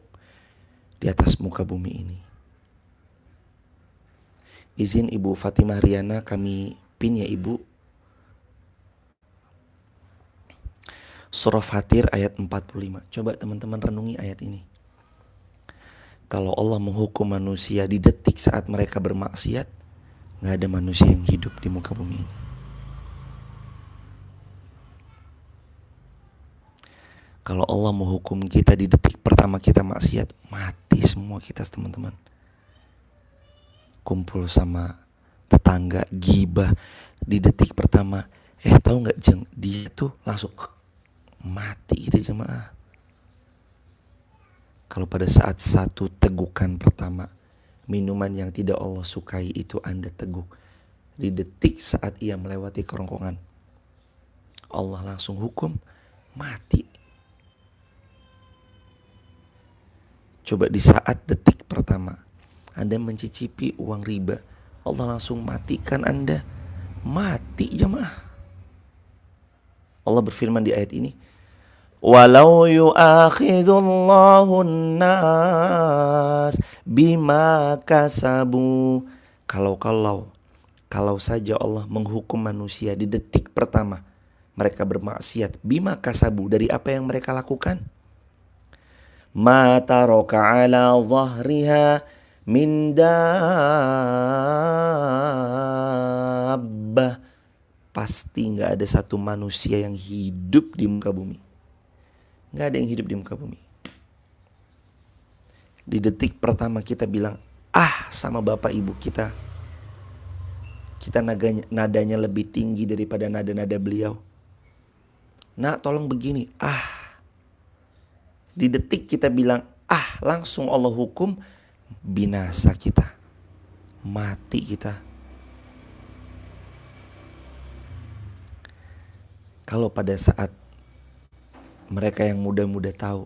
[SPEAKER 1] di atas muka bumi ini. Izin Ibu Fatimah Riana kami pin ya Ibu. Surah Fatir ayat 45. Coba teman-teman renungi ayat ini. Kalau Allah menghukum manusia di detik saat mereka bermaksiat, gak ada manusia yang hidup di muka bumi ini. Kalau Allah menghukum kita di detik pertama kita maksiat, mati semua kita teman-teman. Kumpul sama tetangga, gibah di detik pertama. Tahu gak Jeng, dia tuh langsung mati kita jemaah. Kalau pada saat satu tegukan pertama, minuman yang tidak Allah sukai itu Anda teguk, di detik saat ia melewati kerongkongan, Allah langsung hukum mati. Coba di saat detik pertama Anda mencicipi uang riba, Allah langsung matikan Anda. Mati jemaah. Allah berfirman di ayat ini, walau yu'akhidullahu nas bima kasabu. Kalau saja Allah menghukum manusia di detik pertama mereka bermaksiat, bima kasabu, dari apa yang mereka lakukan, ma taraka ala zahriha min dabbah, pasti gak ada satu manusia yang hidup di muka bumi. Gak ada yang hidup di muka bumi. Di detik pertama kita bilang sama bapak ibu kita nadanya lebih tinggi daripada nada-nada beliau. Nak tolong begini, di detik kita bilang langsung Allah hukum, binasa kita, mati kita. Kalau pada saat mereka yang muda-muda tahu,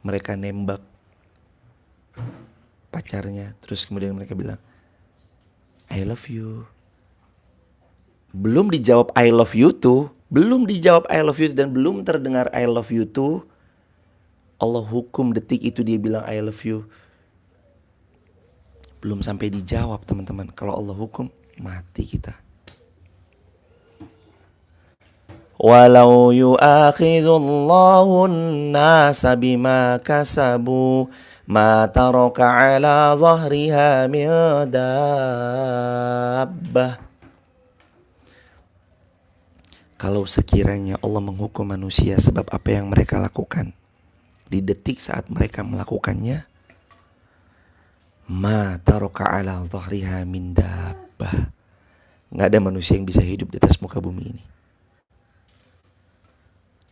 [SPEAKER 1] mereka nembak pacarnya, terus kemudian mereka bilang I love you, belum dijawab I love you too, dan belum terdengar I love you too, Allah hukum detik itu dia bilang I love you. Belum sampai dijawab teman-teman, kalau Allah hukum mati kita. Walau yu'akhidullahu an-nasa bima kasabu ma taraka ala zahriha min dabbah. Kalau sekiranya Allah menghukum manusia sebab apa yang mereka lakukan, di detik saat mereka melakukannya, ma taraka ala zahriha min dabbah, gak ada manusia yang bisa hidup di atas muka bumi ini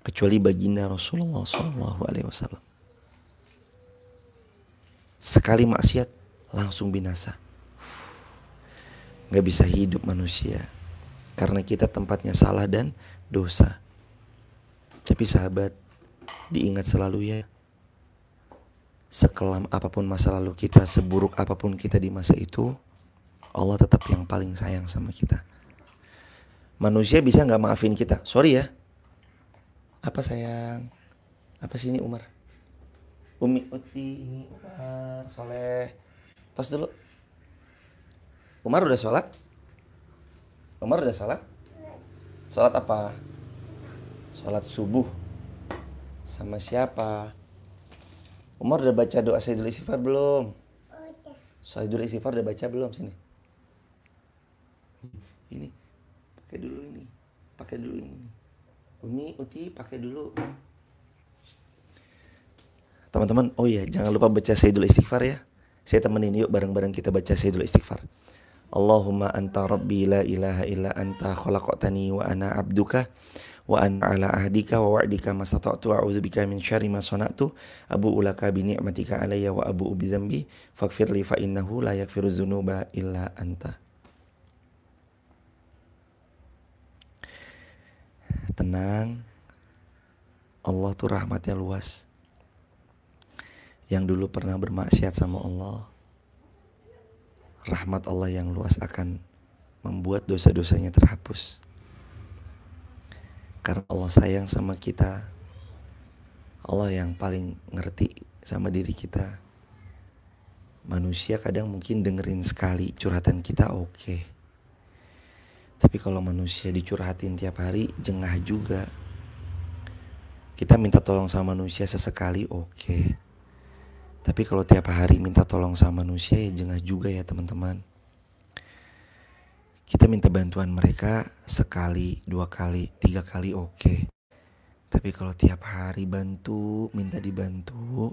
[SPEAKER 1] kecuali baginda Rasulullah SAW. Sekali maksiat langsung binasa. Gak bisa hidup manusia karena kita tempatnya salah dan dosa. Tapi sahabat, diingat selalu ya, sekelam apapun masa lalu kita, seburuk apapun kita di masa itu, Allah tetap yang paling sayang sama kita. Manusia bisa gak maafin kita? Sorry ya. Apa sayang? Apa sih ini Umar? Umi, Uti, ini Umar, Soleh. Tos dulu. Umar udah sholat? Sholat apa? Sholat subuh. Sama siapa? Umar udah baca doa Sayyidul Istighfar belum? Sayyidul Istighfar udah baca belum? Sini. Ini. Pakai dulu ini. Umi, Uti, pakai dulu. Teman-teman, oh iya, jangan lupa baca Sayyidul Istighfar ya. Saya temenin yuk, bareng-bareng kita baca Sayyidul Istighfar. Allahumma anta rabbi la ilaha illa anta khalaqtani wa ana abduka wa ana ala ahdika wa wa'dika mastata'tu a'udzubika min syarri ma sana'tu abu'u laka bi ni'matika alayya wa abu'u bi dzambi faghfirli fa innahu la yaghfiru dzunuba illa anta. Tenang, Allah tuh rahmatnya luas. Yang dulu pernah bermaksiat sama Allah, rahmat Allah yang luas akan membuat dosa-dosanya terhapus. Karena Allah sayang sama kita, Allah yang paling ngerti sama diri kita. Manusia kadang mungkin dengerin sekali curhatan kita, oke. Tapi kalau manusia dicurhatin tiap hari, jengah juga. Kita minta tolong sama manusia sesekali, oke. Tapi kalau tiap hari minta tolong sama manusia, ya jengah juga ya teman-teman. Kita minta bantuan mereka sekali, 2 kali, 3 kali, oke. Tapi kalau tiap hari bantu, minta dibantu,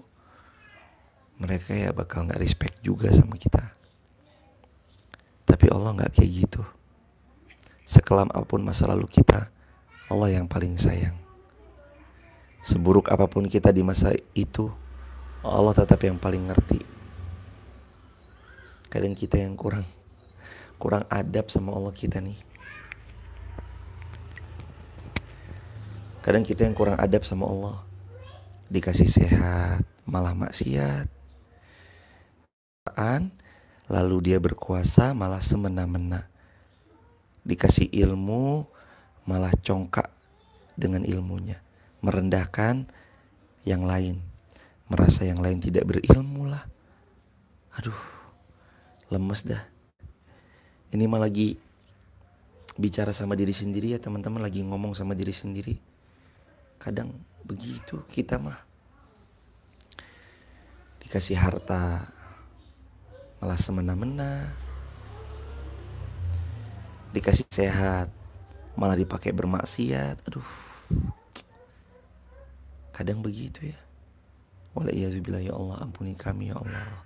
[SPEAKER 1] mereka ya bakal gak respect juga sama kita. Tapi Allah gak kayak gitu. Sekelam apapun masa lalu kita, Allah yang paling sayang. Seburuk apapun kita di masa itu, Allah tetap yang paling ngerti. Kadang kita yang kurang adab sama Allah kita nih. Kadang kita yang kurang adab sama Allah. Dikasih sehat, malah maksiat. Lalu dia berkuasa, malah semena-mena. Dikasih ilmu, malah congkak dengan ilmunya. Merendahkan yang lain. Merasa yang lain tidak berilmu lah. Aduh, lemes dah. Ini mah lagi bicara sama diri sendiri ya teman-teman. Lagi ngomong sama diri sendiri. Kadang begitu kita mah. Dikasih harta, malah semena-mena. Dikasih sehat, malah dipakai bermaksiat. Aduh, kadang begitu ya. Walaiyazubillah, ya Allah, ampuni kami ya Allah.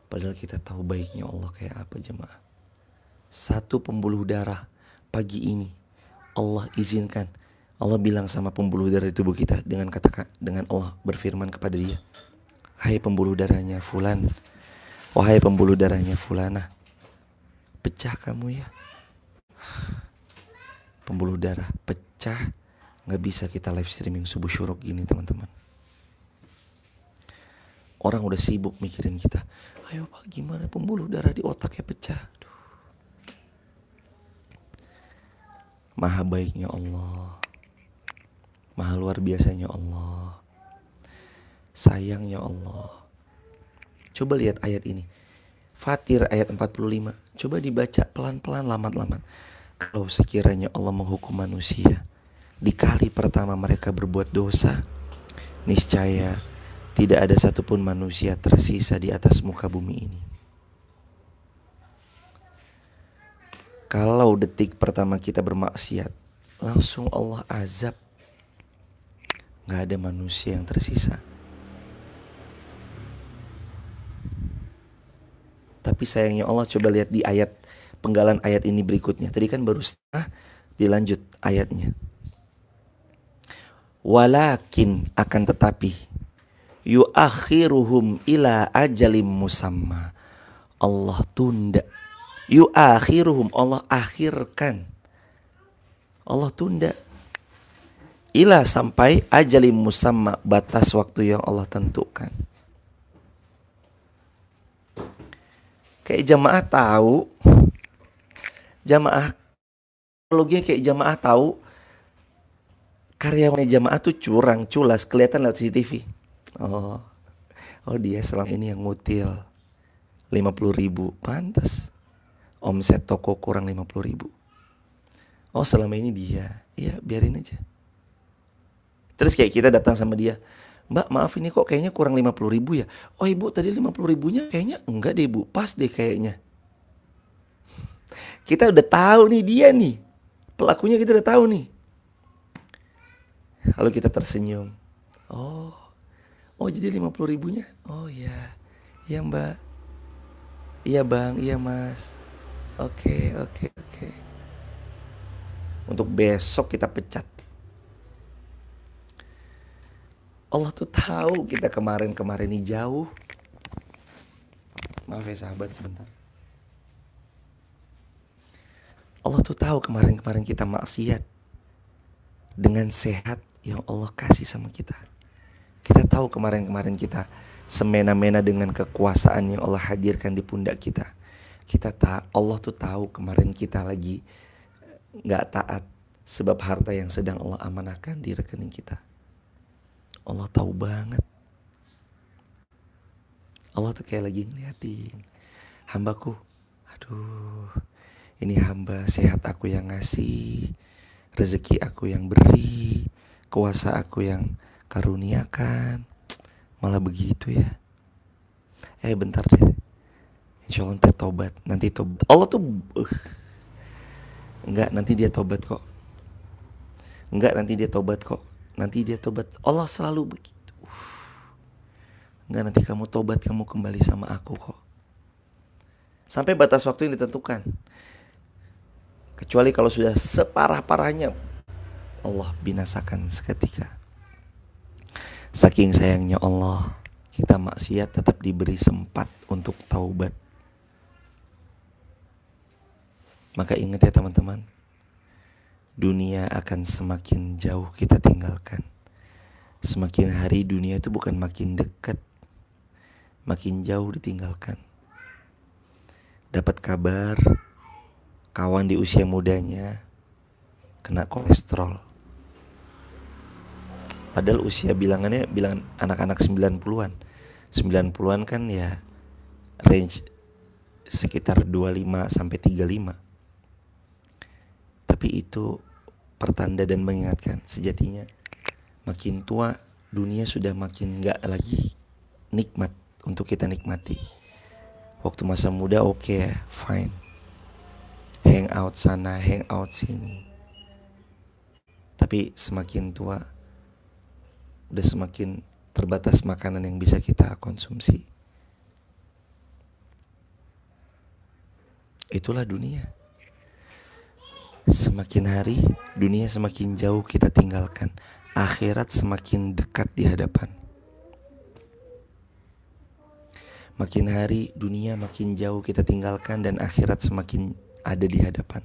[SPEAKER 1] Padahal kita tahu baiknya Allah kayak apa jemaah. Satu pembuluh darah pagi ini Allah izinkan. Allah bilang sama pembuluh darah di tubuh kita dengan Allah berfirman kepada dia, hai pembuluh darahnya fulan, wahai pembuluh darahnya fulana, pecah kamu ya. Pembuluh darah pecah, gak bisa kita live streaming subuh syuruk gini teman-teman. Orang udah sibuk mikirin kita, ayo Pak gimana pembuluh darah di otaknya pecah. Aduh. Maha baiknya Allah, maha luar biasanya Allah, sayangnya Allah. Coba lihat ayat ini, Fatir ayat 45. Coba dibaca pelan-pelan, lamat-lamat. Kalau sekiranya Allah menghukum manusia di kali pertama mereka berbuat dosa, niscaya tidak ada satupun manusia tersisa di atas muka bumi ini. Kalau detik pertama kita bermaksiat, langsung Allah azab. Gak ada manusia yang tersisa. Tapi sayangnya Allah, coba lihat di ayat penggalan ayat ini berikutnya. Tadi kan baru setengah, dilanjut ayatnya. Walakin, akan tetapi, yuakhiruhum ila ajalim musamma. Allah tunda. Yuakhiruhum, Allah akhirkan. Allah tunda. Ila, sampai ajalim musamma, batas waktu yang Allah tentukan. Kayak jamaah tahu, jamaah loginya kayak jamaah tahu karyawannya jamaah tuh curang, culas, kelihatan lewat CCTV. Oh dia selama ini yang ngutil 50.000, pantas omset toko kurang 50.000. Oh selama ini dia, ya biarin aja. Terus kayak kita datang sama dia, Mbak maaf ini kok kayaknya kurang 50.000 ya. Oh ibu tadi 50.000-nya kayaknya enggak deh bu, pas deh kayaknya. Kita udah tahu nih dia nih, pelakunya kita udah tahu nih. Lalu kita tersenyum. Oh jadi 50.000-nya. Oh iya, iya mbak, iya bang, iya mas. Oke. Untuk besok kita pecat. Allah tuh tahu kita kemarin ini jauh. Maaf ya sahabat sebentar. Allah tuh tahu kemarin kita maksiat dengan sehat yang Allah kasih sama kita. Kita tahu kemarin kita semena-mena dengan kekuasaan yang Allah hadirkan di pundak kita. Allah tuh tahu kemarin kita lagi gak taat sebab harta yang sedang Allah amanahkan di rekening kita. Allah tahu banget. Allah tuh kayak lagi ngeliatin hambaku. Aduh, ini hamba sehat aku yang ngasih, rezeki aku yang beri, kuasa aku yang karuniakan. Malah begitu ya. Bentar deh, insya Allah nanti tobat. Allah tuh enggak, nanti dia tobat kok. Nanti dia tobat. Allah selalu begitu. Enggak, nanti kamu tobat, kamu kembali sama aku kok. Sampai batas waktu yang ditentukan. Kecuali kalau sudah separah-parahnya Allah binasakan seketika. Saking sayangnya Allah, kita maksiat tetap diberi sempat untuk taubat. Maka ingat ya teman-teman, dunia akan semakin jauh kita tinggalkan. Semakin hari dunia itu bukan makin dekat, makin jauh ditinggalkan. Dapat kabar kawan di usia mudanya kena kolesterol. Padahal usia bilangan anak-anak 90-an. 90-an kan ya range sekitar 25 sampai 35. Tapi itu pertanda dan mengingatkan sejatinya makin tua dunia sudah makin gak lagi nikmat untuk kita nikmati. Waktu masa muda oke ya, fine. Hang out sana, hang out sini. Tapi semakin tua udah semakin terbatas makanan yang bisa kita konsumsi. Itulah dunia. Semakin hari dunia semakin jauh kita tinggalkan, akhirat semakin dekat di hadapan. Makin hari dunia makin jauh kita tinggalkan dan akhirat semakin ada di hadapan.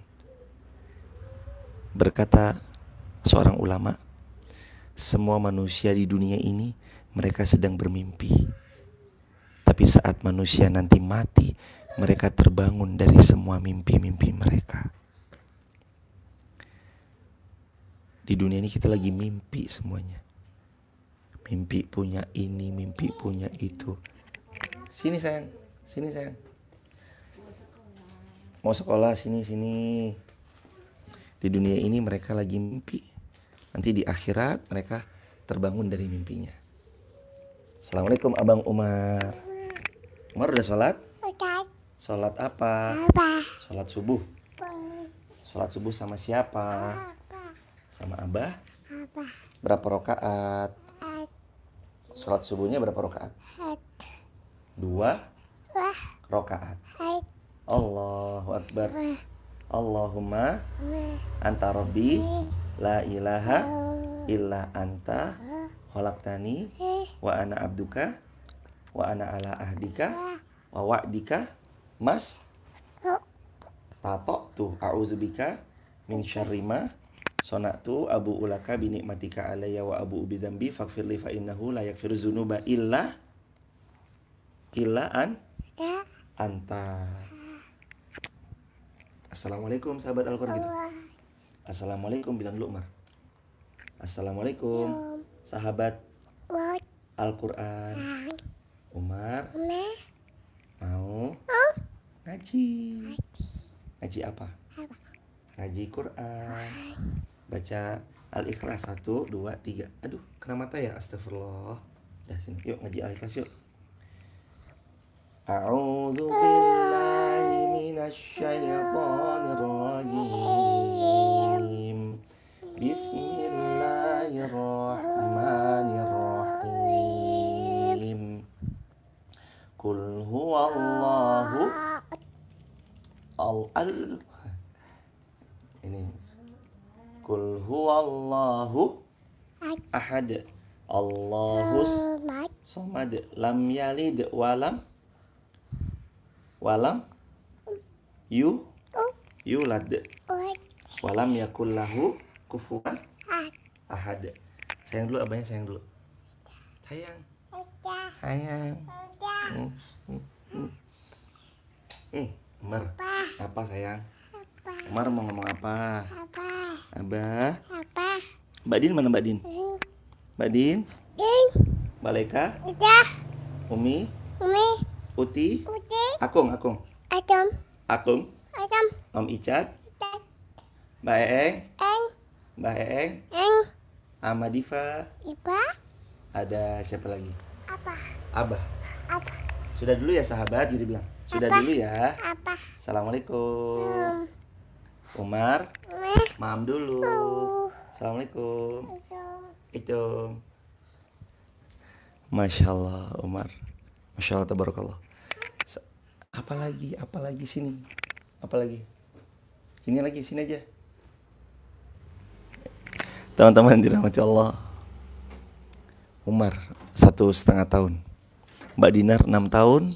[SPEAKER 1] Berkata seorang ulama, semua manusia di dunia ini mereka sedang bermimpi. Tapi saat manusia nanti mati, mereka terbangun dari semua mimpi-mimpi mereka. Di dunia ini kita lagi mimpi semuanya. Mimpi punya ini, mimpi punya itu. Sini sayang, sini sayang. Mau sekolah, sini. Di dunia ini mereka lagi mimpi. Nanti di akhirat mereka terbangun dari mimpinya. Assalamualaikum Abang Umar. Umar udah sholat?
[SPEAKER 2] Udah.
[SPEAKER 1] Sholat apa?
[SPEAKER 2] Apa?
[SPEAKER 1] Sholat subuh. Sholat subuh sama siapa? Sama Abah?
[SPEAKER 2] Apa?
[SPEAKER 1] Berapa rakaat? Sholat subuhnya berapa rakaat? 2 rakaat. Allahu Akbar. Allahumma anta rabbi la ilaha illa anta khalaqtani wa ana abduka wa ana ala ahdika wa wa'dika mas tata'tu a'udzubika min syarri ma sona'tu abu ulaka bi nikmatika alayya wa abu bi dzambi faghfirli fa innahu la yaghfiru dzunuba illa anta. Assalamualaikum sahabat Al-Quran gitu. Assalamualaikum bilang dulu Umar. Assalamualaikum sahabat Al-Quran. Umar mau ngaji. Ngaji apa? Ngaji Quran. Baca Al-Ikhlas 1, 2, 3. Aduh, kena mata ya, astagfirullah. Dah sini, yuk ngaji Al-Ikhlas yuk. A'udzu billahi minasyaitonir rajim. Bismillahirrahmanirrahim. Qul huwallahu aduh. Ini Qul huwallahu ahad. Allahus somad. Lam yalid walam yulad walam yakul lahu kufuwan ahad. Sayang dulu abahnya, sayang dulu. Sayang. Umar. Apa sayang? Umar mau ngomong apa? Abah. Mbak Din mana Mbak Din? Mbak Din? Baleka? Umi? Uti? Akung? Om Icat? Mbak Eeng? Ama Diva? Ada siapa lagi? Abah. Sudah dulu ya sahabat, gitu bilang. Sudah dulu ya. Assalamualaikum. Umar, maam dulu. Assalamualaikum. Itu. Masya Allah Umar. Masya Allah tabarakallah. Apalagi sini. Apalagi? Sini aja. Teman-teman dirahmati Allah, Umar 1,5 tahun, Mbak Dinar 6 tahun,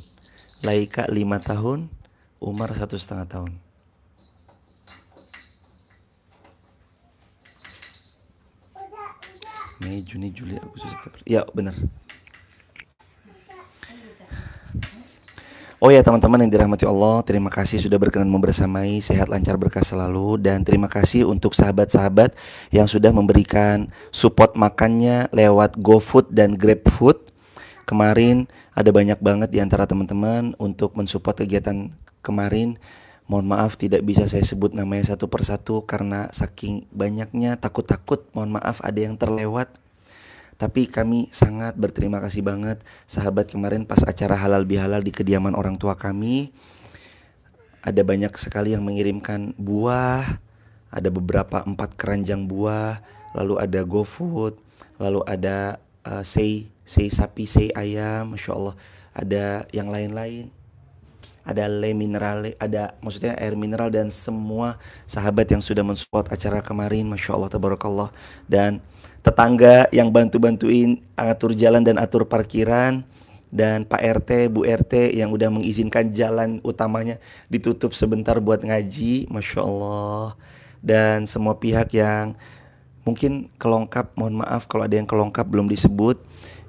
[SPEAKER 1] Laika 5 tahun, Umar 1,5 tahun. Mei, Juni, Juli, Agustus, September. Ya benar. Oh ya teman-teman yang dirahmati Allah, terima kasih sudah berkenan membersamai, sehat lancar berkah selalu. Dan terima kasih untuk sahabat-sahabat yang sudah memberikan support makannya lewat GoFood dan GrabFood. Kemarin ada banyak banget di antara teman-teman untuk mensupport kegiatan kemarin. Mohon maaf tidak bisa saya sebut namanya satu persatu karena saking banyaknya, takut-takut mohon maaf ada yang terlewat. Tapi kami sangat berterima kasih banget sahabat, kemarin pas acara halal bihalal di kediaman orang tua kami, ada banyak sekali yang mengirimkan buah, ada beberapa 4 keranjang buah, lalu ada GoFood, lalu ada sei sapi, sei ayam, Masya Allah, ada yang lain-lain, ada le mineral, ada maksudnya air mineral, dan semua sahabat yang sudah mensupport acara kemarin, Masya Allah, tabarakallah. Dan tetangga yang bantu-bantuin atur jalan dan atur parkiran, dan Pak RT, Bu RT yang udah mengizinkan jalan utamanya ditutup sebentar buat ngaji, Masya Allah. Dan semua pihak yang mungkin kelongkap, mohon maaf kalau ada yang kelongkap belum disebut.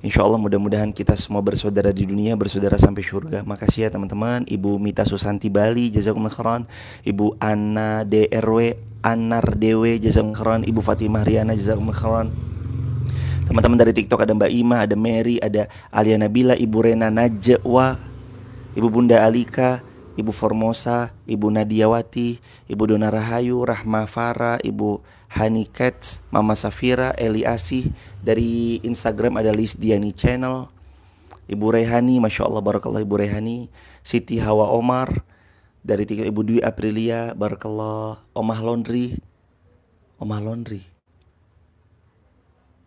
[SPEAKER 1] Insya Allah mudah-mudahan kita semua bersaudara di dunia, bersaudara sampai surga. Makasih ya teman-teman. Ibu Mita Susanti Bali, jazakumullah khairan. Ibu Anna DRW, Anar Dewe, jazakumullah khairan. Ibu Fatimah Riana, jazakumullah khairan. Teman-teman dari TikTok ada Mbak Ima, ada Mary, ada Alia Nabila, Ibu Rena Najwa, Ibu Bunda Alika, Ibu Formosa, Ibu Nadiawati, Ibu Dona Rahayu, Rahma Farah, Ibu Hani Cats, Mama Safira, Eli Asih. Dari Instagram ada Liz Diani Channel, Ibu Rehani, Masya Allah, barakallah Ibu Rehani. Siti Hawa Omar. Dari TikTok Ibu Dwi Aprilia, barakallah. Omah Laundry,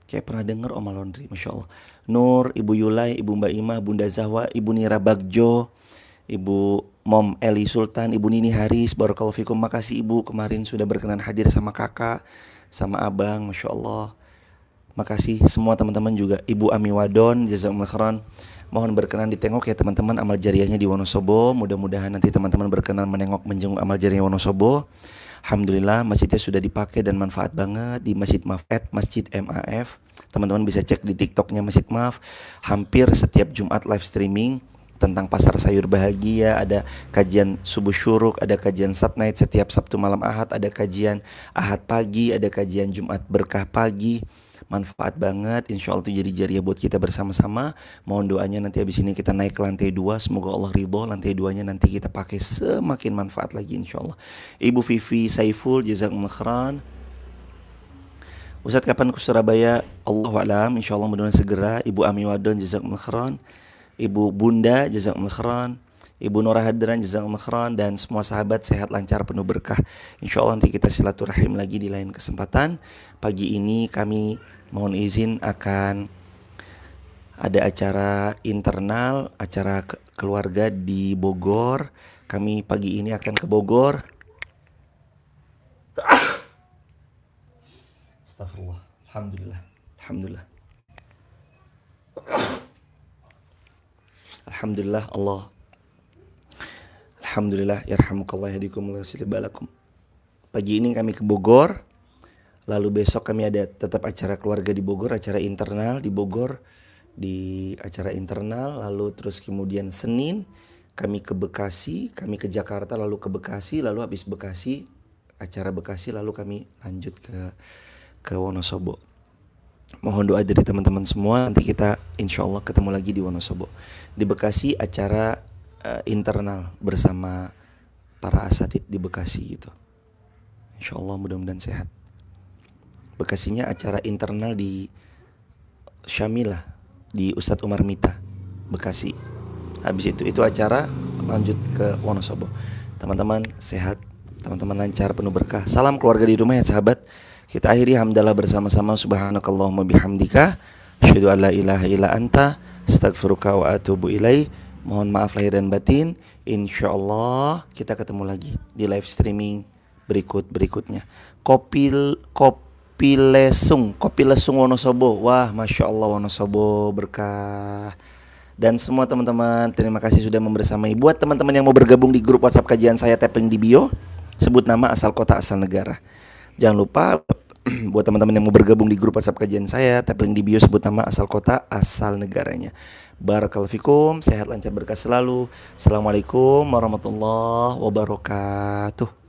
[SPEAKER 1] kayak pernah denger Omah Laundry, Masya Allah. Nur, Ibu Yulai, Ibu Mbak Ima, Bunda Zahwa, Ibu Nira Bagjo, Ibu Mom Eli Sultan, Ibu Nini Haris, barakallahu fikum. Makasih Ibu kemarin sudah berkenan hadir sama kakak, sama abang, Masya Allah. Makasih semua teman-teman juga. Ibu Ami Wadon, jazakumullah khairan. Mohon berkenan ditengok ya teman-teman amal jariahnya di Wonosobo. Mudah-mudahan nanti teman-teman berkenan menjenguk amal jariah Wonosobo. Alhamdulillah masjidnya sudah dipakai dan manfaat banget di Masjid Maf, Masjid MAF. Teman-teman bisa cek di TikToknya Masjid Maf. Hampir setiap Jumat live streaming tentang pasar sayur bahagia, ada kajian subuh syuruk, ada kajian Sat Night setiap Sabtu malam Ahad, ada kajian Ahad pagi, ada kajian Jumat berkah pagi. Manfaat banget, insya Allah itu jadi jariah buat kita bersama-sama. Mohon doanya nanti habis ini kita naik ke lantai 2, semoga Allah ridho. Lantai 2-nya nanti kita pakai semakin manfaat lagi insya Allah. Ibu Vivi Saiful, jazakumullah khairan. Ustadz kapan ke Surabaya? Allahu a'lam, insya Allah mudah-mudahan segera. Ibu Ami Wadon, jazakumullah khairan. Ibu Bunda, jazakumullah khairan. Ibu Nora Hadran, jazakumullah khairan. Dan semua sahabat sehat lancar penuh berkah. Insya Allah nanti kita silaturahim lagi di lain kesempatan. Pagi ini kami mohon izin akan ada acara internal, acara keluarga di Bogor. Kami pagi ini akan ke Bogor. Astagfirullah. Alhamdulillah. Alhamdulillah. Alhamdulillah Allah. Alhamdulillah yarhamukallah yahdikum wa yuslih balakum. Pagi ini kami ke Bogor. Lalu besok kami ada tetap acara keluarga di Bogor, acara internal di Bogor, di acara internal. Lalu terus kemudian Senin kami ke Bekasi, kami ke Jakarta, lalu ke Bekasi, lalu habis Bekasi, acara Bekasi, lalu kami lanjut ke Wonosobo. Mohon doa dari teman-teman semua, nanti kita insya Allah ketemu lagi di Wonosobo. Di Bekasi acara internal bersama para asatid di Bekasi gitu. Insya Allah mudah-mudahan sehat. Bekasinya acara internal di Syamilah, di Ustadz Umar Mita, Bekasi. Habis itu acara lanjut ke Wonosobo. Teman-teman sehat, teman-teman lancar, penuh berkah. Salam keluarga di rumah ya sahabat. Kita akhiri hamdalah bersama-sama. Subhanakallahumma bihamdika, asyhadu an la ilaha illa anta, astaghfiruka wa atubu ilaih. Mohon maaf lahir dan batin. Insyaallah kita ketemu lagi di live streaming berikutnya. Kopi Lesung Wonosobo. Wah, Masya Allah, Wonosobo berkah. Dan semua teman-teman, terima kasih sudah membersamai. Buat teman-teman yang mau bergabung di grup WhatsApp kajian saya, tapping di bio, sebut nama, asal kota, asal negara. Jangan lupa buat teman-teman yang mau bergabung di grup WhatsApp kajian saya, tapping di bio, sebut nama, asal kota, asal negaranya. Barakallahu fikum, sehat lancar berkah selalu. Assalamualaikum warahmatullahi wabarakatuh.